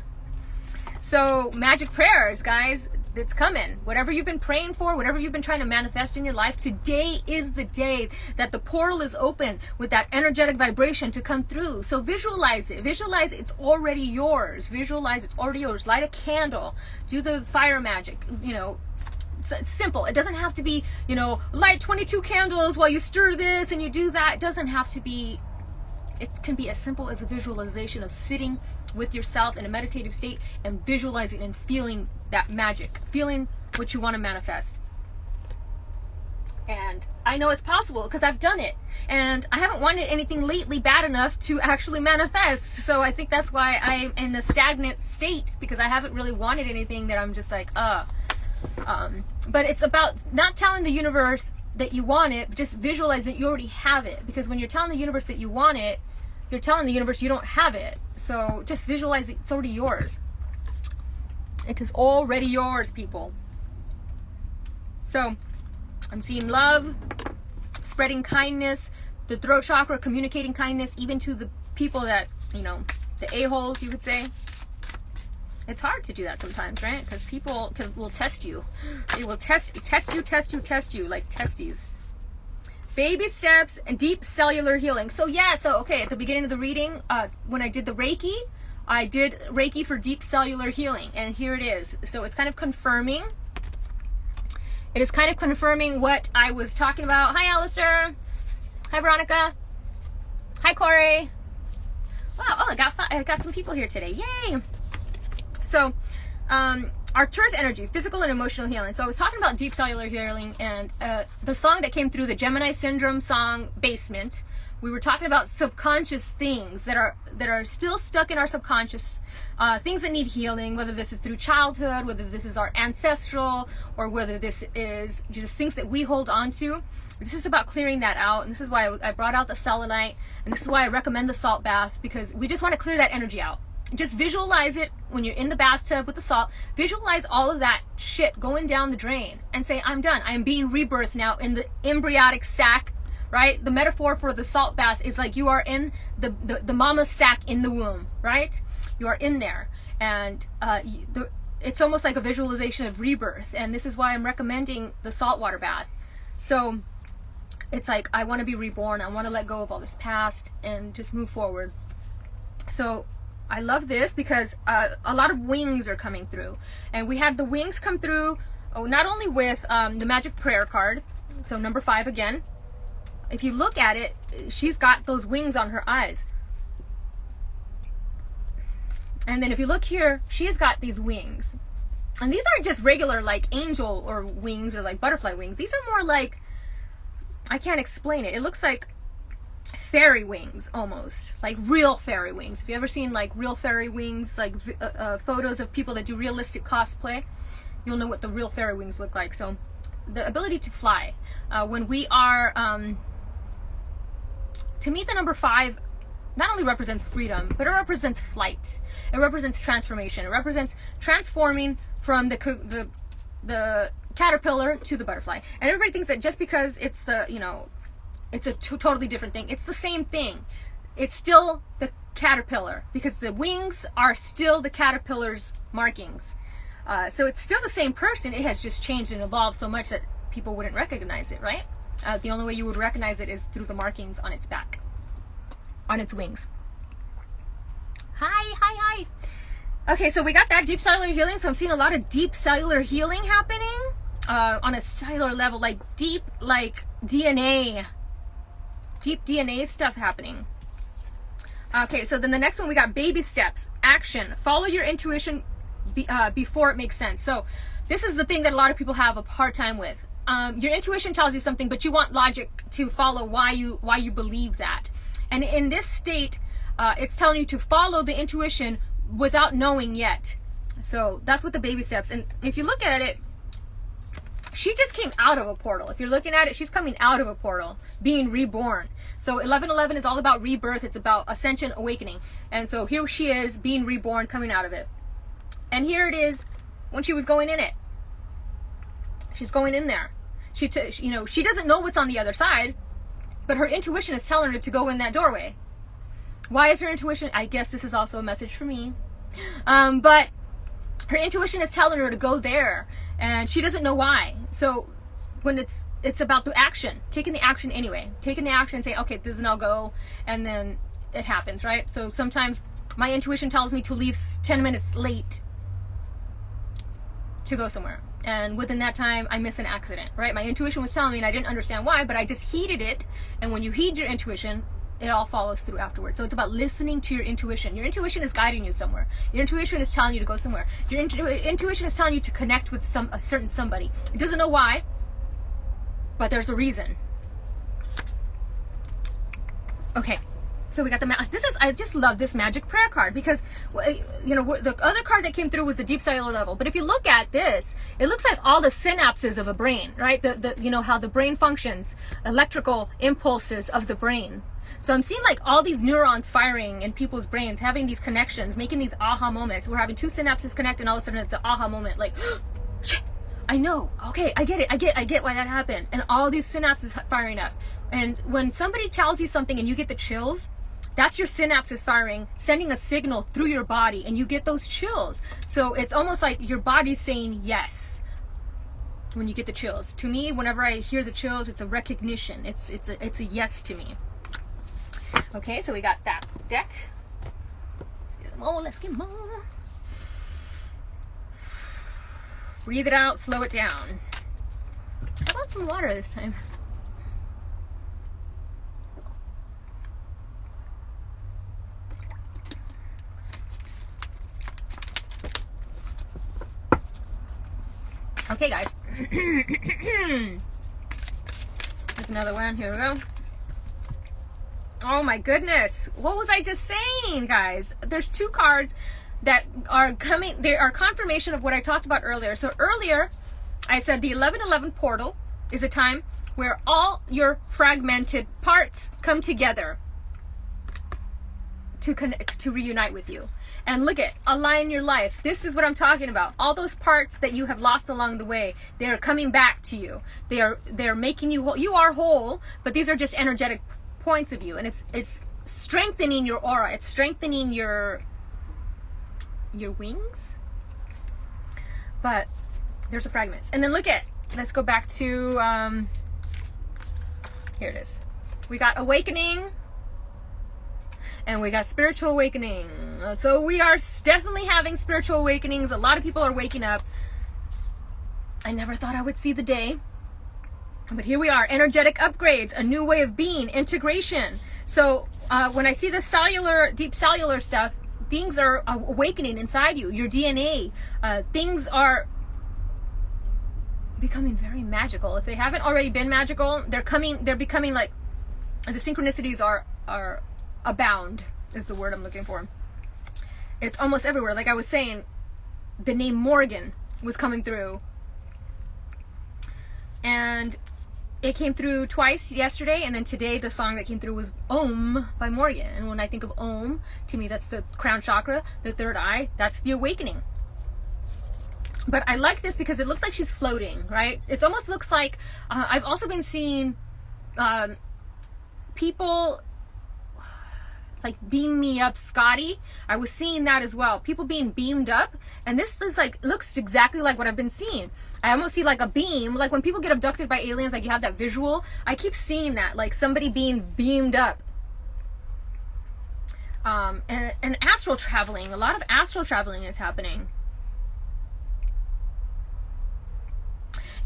So, magic prayers, guys. It's coming. Whatever you've been praying for, whatever you've been trying to manifest in your life, today is the day that the portal is open with that energetic vibration to come through. So visualize it. Visualize it's already yours. Visualize it's already yours. Light a candle. Do the fire magic. It's simple. It doesn't have to be, light 22 candles while you stir this and you do that. It doesn't have to be. It can be as simple as a visualization of sitting with yourself in a meditative state and visualizing and feeling that magic, feeling what you want to manifest. And I know it's possible because I've done it. And I haven't wanted anything lately bad enough to actually manifest. So I think that's why I'm in a stagnant state, because I haven't really wanted anything that I'm just like, But it's about not telling the universe that you want it, but just visualize that you already have it. Because when you're telling the universe that you want it, you're telling the universe you don't have it. So just visualize it, it's already yours. It is already yours, people. So I'm seeing love, spreading kindness, the throat chakra, communicating kindness, even to the people that, you know, the a-holes, you could say. It's hard to do that sometimes, right? Because people will test you. They will test you like testes. Baby steps and deep cellular healing. So yeah, okay, at the beginning of the reading, when I did the Reiki, I did Reiki for deep cellular healing. And here it is. So it's kind of confirming. It is kind of confirming what I was talking about. Hi, Alistair. Hi, Veronica. Hi, Corey. Wow, I got some people here today. Yay! So, Arcturus energy, physical and emotional healing. So I was talking about deep cellular healing, and the song that came through, the Gemini Syndrome song, Basement, we were talking about subconscious things that are still stuck in our subconscious, things that need healing, whether this is through childhood, whether this is our ancestral, or whether this is just things that we hold on to. This is about clearing that out, and this is why I brought out the selenite, and this is why I recommend the salt bath, because we just want to clear that energy out. Just visualize it when you're in the bathtub with the salt. Visualize all of that shit going down the drain and say, I'm done. I am being rebirthed now in the embryonic sac, right? The metaphor for the salt bath is like you are in the mama's sac in the womb, right? You are in there. And it's almost like a visualization of rebirth. And this is why I'm recommending the saltwater bath. So it's like, I want to be reborn. I want to let go of all this past and just move forward. So I love this because a lot of wings are coming through. And we had the wings come through, not only with the magic prayer card, so number 5 again. If you look at it, she's got those wings on her eyes. And then if you look here, she's got these wings. And these aren't just regular like angel or wings or like butterfly wings. These are more like, I can't explain it. It looks like fairy wings, almost like real fairy wings. If you ever seen like real fairy wings, like photos of people that do realistic cosplay, you'll know what the real fairy wings look like. So the ability to fly, when we are to me, the number 5 not only represents freedom, but it represents flight. It represents transformation. It represents transforming from the caterpillar to the butterfly. And everybody thinks that just because it's the, you know, it's a totally different thing. It's the same thing. It's still the caterpillar, because the wings are still the caterpillar's markings. So it's still the same person. It has just changed and evolved so much that people wouldn't recognize it, right? The only way you would recognize it is through the markings on its back, on its wings. Hi. Okay, so we got that deep cellular healing. So I'm seeing a lot of deep cellular healing happening on a cellular level, like deep, like DNA. Deep DNA stuff happening. Okay, so then the next one, we got baby steps, action, follow your intuition before it makes sense. So this is the thing that a lot of people have a hard time with. Your intuition tells you something, but you want logic to follow why you believe that. And in this state, it's telling you to follow the intuition without knowing yet. So that's what the baby steps. And if you look at it, she just came out of a portal. If you're looking at it, she's coming out of a portal, being reborn. So 1111 is all about rebirth. It's about ascension, awakening. And so here she is, being reborn, coming out of it. And here it is when she was going in it. She's going in there. She doesn't know what's on the other side, but her intuition is telling her to go in that doorway. Why is her intuition? I guess this is also a message for me. But her intuition is telling her to go there, and she doesn't know why. So when it's about the action, taking the action anyway, taking the action and saying, okay, this is I'll go, and then it happens, right? So sometimes my intuition tells me to leave 10 minutes late to go somewhere, and within that time I miss an accident, right? My intuition was telling me, and I didn't understand why, but I just heeded it. And when you heed your intuition, it all follows through afterwards. So it's about listening to your intuition. Your intuition is guiding you somewhere. Your intuition is telling you to go somewhere. Your intuition is telling you to connect with a certain somebody. It doesn't know why. but there's a reason. Okay, so we got the I just love this magic prayer card because, you know, the other card that came through was the deep cellular level. But if you look at this, it looks like all the synapses of a brain, right? You know, how the brain functions, electrical impulses of the brain. So I'm seeing like all these neurons firing in people's brains, having these connections, making these aha moments. We're having two synapses connect and all of a sudden it's an aha moment, like, shit, I know, okay, I get it, I get why that happened. And all these synapses firing up. And when somebody tells you something and you get the chills, that's your synapses firing, sending a signal through your body, and you get those chills. So it's almost like your body's saying yes when you get the chills. To me, whenever I hear the chills, it's a recognition. It's a yes to me. Okay, so we got that deck. Let's get more. Let's get more. Breathe it out, slow it down. How about some water this time? Okay, guys. There's another one. Here we go. Oh my goodness. What was I just saying, guys? There's two cards that are coming. They are confirmation of what I talked about earlier. So earlier, I said the 1111 portal is a time where all your fragmented parts come together to reunite with you. And look at, align your life. This is what I'm talking about. All those parts that you have lost along the way, they are coming back to you. They're making you whole. You are whole, but these are just energetic points of you, and it's strengthening your aura. It's strengthening your wings. But there's the fragments. And then look at, let's go back to here it is. We got awakening. And we got spiritual awakening. So we are definitely having spiritual awakenings. A lot of people are waking up. I never thought I would see the day. But here we are. Energetic upgrades. A new way of being. Integration. So when I see the cellular, deep cellular stuff, things are awakening inside you. Your DNA. Things are becoming very magical. If they haven't already been magical, they're becoming like, the synchronicities are abound is the word I'm looking for. It's almost everywhere. Like I was saying, the name Morgan was coming through. And it came through twice yesterday, and then today the song that came through was Om by Morgan. And when I think of Om, to me that's the crown chakra, the third eye, that's the awakening. But I like this because it looks like she's floating, right? It almost looks like, I've also been seeing people like beam me up, Scotty. I was seeing that as well. People being beamed up, and this is like, looks exactly like what I've been seeing. I almost see like a beam, like when people get abducted by aliens, like you have that visual. I keep seeing that, like somebody being beamed up. And astral traveling. A lot of astral traveling is happening.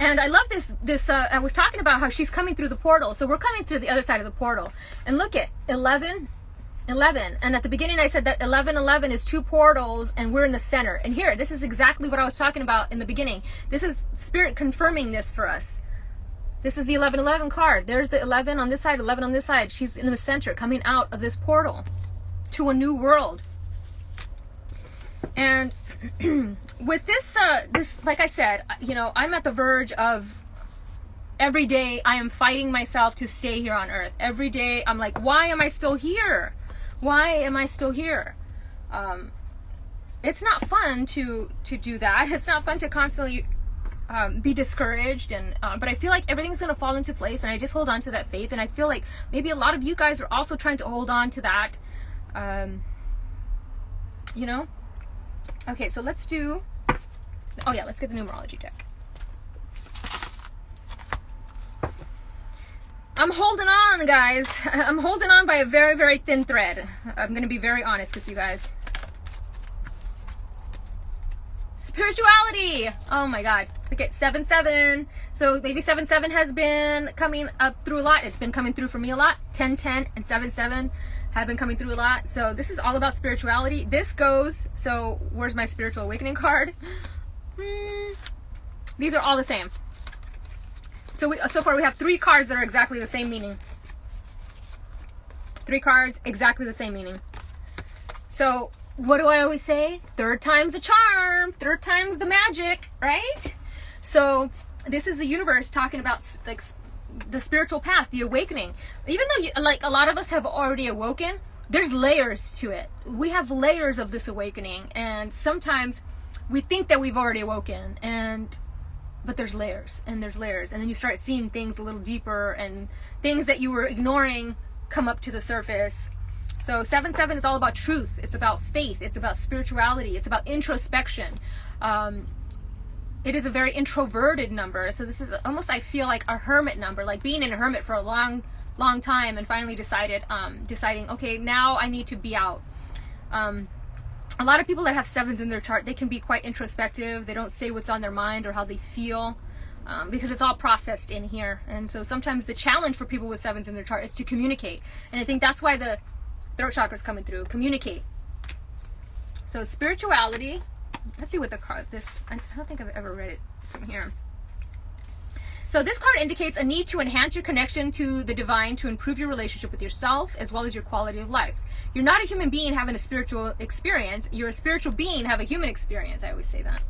And I love this, I was talking about how she's coming through the portal. So we're coming through the other side of the portal. And look at 11. And at the beginning I said that 1111 is two portals and we're in the center. And here, this is exactly what I was talking about in the beginning. This is Spirit confirming this for us. This is the 1111 card. There's the 11 on this side, 11 on this side. She's in the center, coming out of this portal to a new world. And with this, like I said, you know, I'm at the verge of every day I am fighting myself to stay here on earth. Every day I'm like, why am I still here? Why am I still here? It's not fun to do that. It's not fun to constantly be discouraged, and but I feel like everything's gonna fall into place, and I just hold on to that faith. And I feel like maybe a lot of you guys are also trying to hold on to that. You know? Okay, so let's do. Oh yeah, let's get the numerology deck. I'm holding on, guys. I'm holding on by a very, very thin thread. I'm going to be very honest with you guys. Spirituality. Oh my God. Look at 7-7. So maybe 7-7 has been coming up through a lot. It's been coming through for me a lot. 10-10 and 7-7 have been coming through a lot. So this is all about spirituality. This goes, so where's my spiritual awakening card? These are all the same. So far we have 3 cards that are exactly the same meaning. 3 cards, exactly the same meaning. So what do I always say? 3rd time's a charm. 3rd time's the magic, right? So this is the universe talking about like the spiritual path, the awakening. Even though like a lot of us have already awoken, there's layers to it. We have layers of this awakening, and sometimes we think that we've already awoken, but there's layers, and there's layers, and then you start seeing things a little deeper, and things that you were ignoring come up to the surface. So 7-7 is all about truth. It's about faith. It's about spirituality. It's about introspection. It is a very introverted number. So this is almost, I feel like, a hermit number, like being in a hermit for a long time, and finally deciding, okay, now I need to be out. A lot of people that have 7s in their chart, they can be quite introspective. They don't say what's on their mind or how they feel, because it's all processed in here. And so sometimes the challenge for people with 7s in their chart is to communicate. And I think that's why the throat chakra is coming through. Communicate. So spirituality. Let's see what the card, I don't think I've ever read it from here. So this card indicates a need to enhance your connection to the divine to improve your relationship with yourself as well as your quality of life. You're not a human being having a spiritual experience. You're a spiritual being having a human experience. I always say that.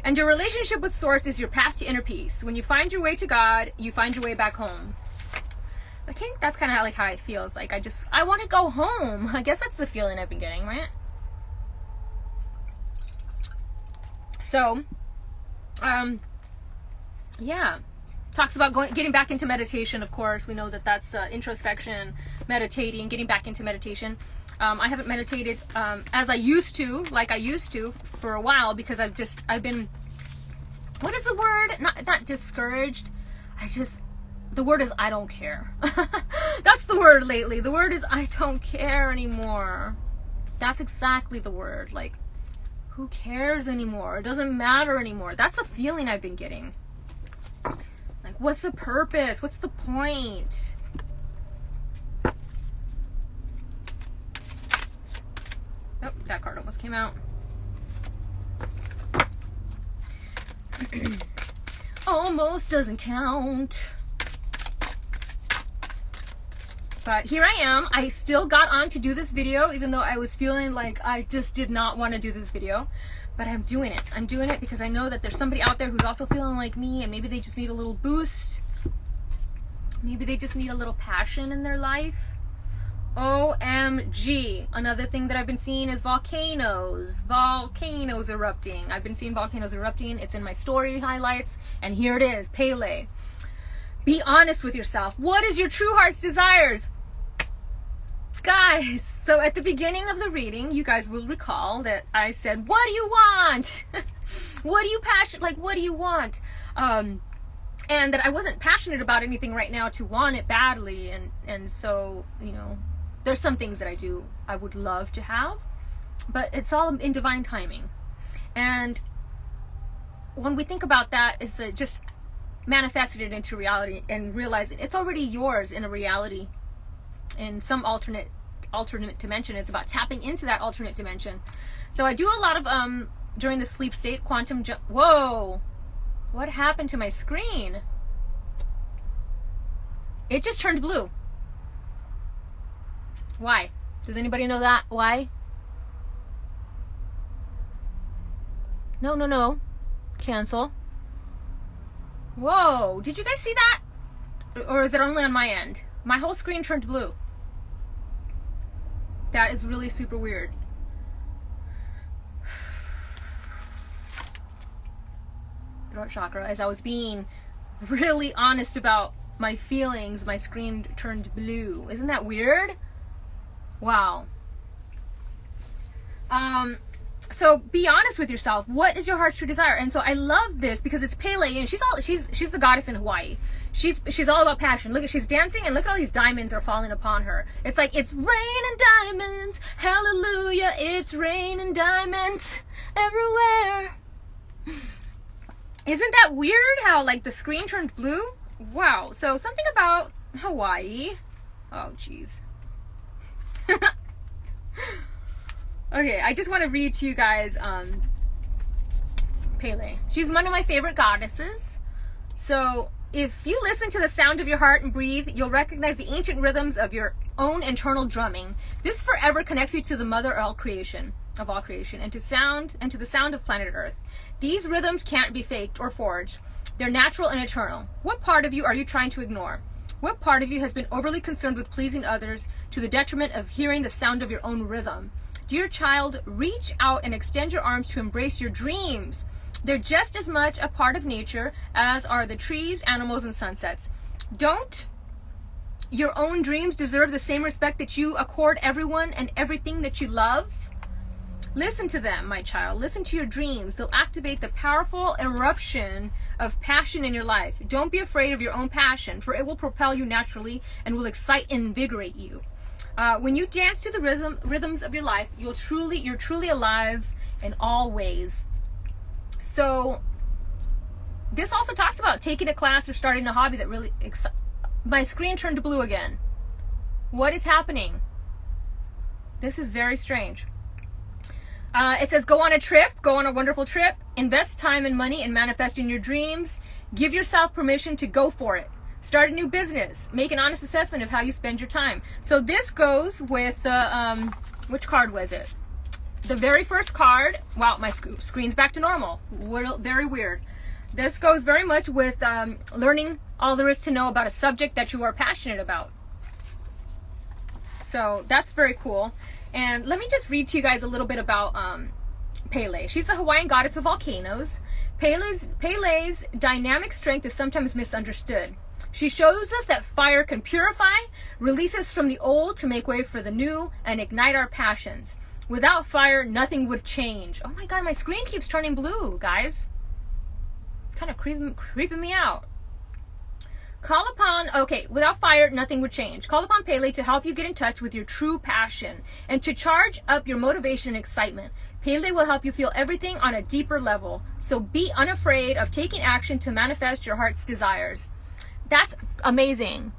And your relationship with Source is your path to inner peace. When you find your way to God, you find your way back home. I think that's kind of like how it feels. Like I want to go home. I guess that's the feeling I've been getting, right? So, yeah. Talks about getting back into meditation, of course. We know that that's introspection, meditating, getting back into meditation. I haven't meditated as I used to, for a while, because I've been, what is the word? Not discouraged. The word is I don't care. That's the word lately. The word is I don't care anymore. That's exactly the word. Like, who cares anymore? It doesn't matter anymore. That's a feeling I've been getting. Like, what's the purpose? What's the point? Oh, that card almost came out. Almost doesn't count. But here I am. I still got on to do this video, even though I was feeling like I just did not want to do this video. But I'm doing it. I'm doing it because I know that there's somebody out there who's also feeling like me, and maybe they just need a little boost. Maybe they just need a little passion in their life. OMG. Another thing that I've been seeing is volcanoes. Volcanoes erupting. I've been seeing volcanoes erupting. It's in my story highlights. And here it is. Pele. Be honest with yourself. What is your true heart's desires? Guys, so at the beginning of the reading, you guys will recall that I said, what do you want? What are you passionate, like, what do you want? And that I wasn't passionate about anything right now to want it badly. And so, you know, there's some things that I would love to have, but it's all in divine timing. And when we think about that, it's just manifested it into reality and realize it's already yours in a reality, in some alternate dimension. It's about tapping into that alternate dimension. So I do a lot of during the sleep state quantum jump. Whoa, what happened to my screen? It just turned blue. Why? Does anybody know that? Why? No. Cancel. Whoa, did you guys see that? Or is it only on my end? My whole screen turned blue. That is really super weird. Throat chakra. As I was being really honest about my feelings, my screen turned blue. Isn't that weird? Wow. So be honest with yourself. What is your heart's true desire? And so I love this because it's Pele, and she's the goddess in Hawaii. She's all about passion. Look, she's dancing, and look at all these diamonds are falling upon her. It's like, it's raining diamonds, hallelujah, it's raining diamonds everywhere. Isn't that weird how, like, the screen turned blue? Wow. So something about Hawaii. Oh, jeez. Okay, I just want to read to you guys Pele. She's one of my favorite goddesses. So If you listen to the sound of your heart and breathe, you'll recognize the ancient rhythms of your own internal drumming. This forever connects you to the mother of all creation, and to the sound of planet Earth. These rhythms can't be faked or forged. They're natural and eternal. What part of you are you trying to ignore? What part of you has been overly concerned with pleasing others to the detriment of hearing the sound of your own rhythm? Dear child, reach out and extend your arms to embrace your dreams. They're just as much a part of nature as are the trees, animals, and sunsets. Don't your own dreams deserve the same respect that you accord everyone and everything that you love? Listen to them, my child. Listen to your dreams. They'll activate the powerful eruption of passion in your life. Don't be afraid of your own passion, for it will propel you naturally and will excite and invigorate you. When you dance to the rhythms of your life, you're truly alive in all ways. So this also talks about taking a class or starting a hobby that really my screen turned blue again. What is happening? This is very strange. It says go on a wonderful trip, invest time and money in manifesting your dreams, give yourself permission to go for it, start a new business, make an honest assessment of how you spend your time. So this goes with the, which card was it? The very first card. Wow, my screen's back to normal. Very weird. This goes very much with learning all there is to know about a subject that you are passionate about. So that's very cool. And let me just read to you guys a little bit about Pele. She's the Hawaiian goddess of volcanoes. Pele's dynamic strength is sometimes misunderstood. She shows us that fire can purify, release us from the old to make way for the new, and ignite our passions. Without fire, nothing would change. Oh my God, my screen keeps turning blue, guys. It's kind of creeping me out. Without fire, nothing would change. Call upon Pele to help you get in touch with your true passion and to charge up your motivation and excitement. Pele will help you feel everything on a deeper level. So be unafraid of taking action to manifest your heart's desires. That's amazing.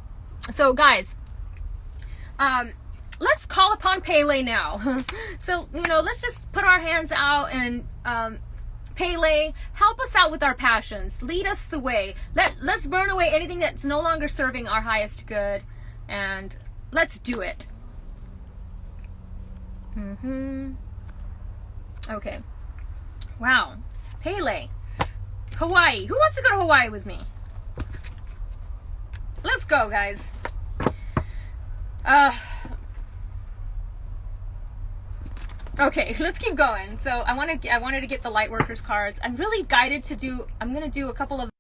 So guys, let's call upon Pele now. So, let's just put our hands out and Pele, help us out with our passions. Lead us the way. Let's burn away anything that's no longer serving our highest good. And let's do it. Okay. Wow. Pele. Hawaii. Who wants to go to Hawaii with me? Let's go, guys. Okay, let's keep going. So I wanted to get the Lightworkers cards. I'm really guided to I'm going to do a couple of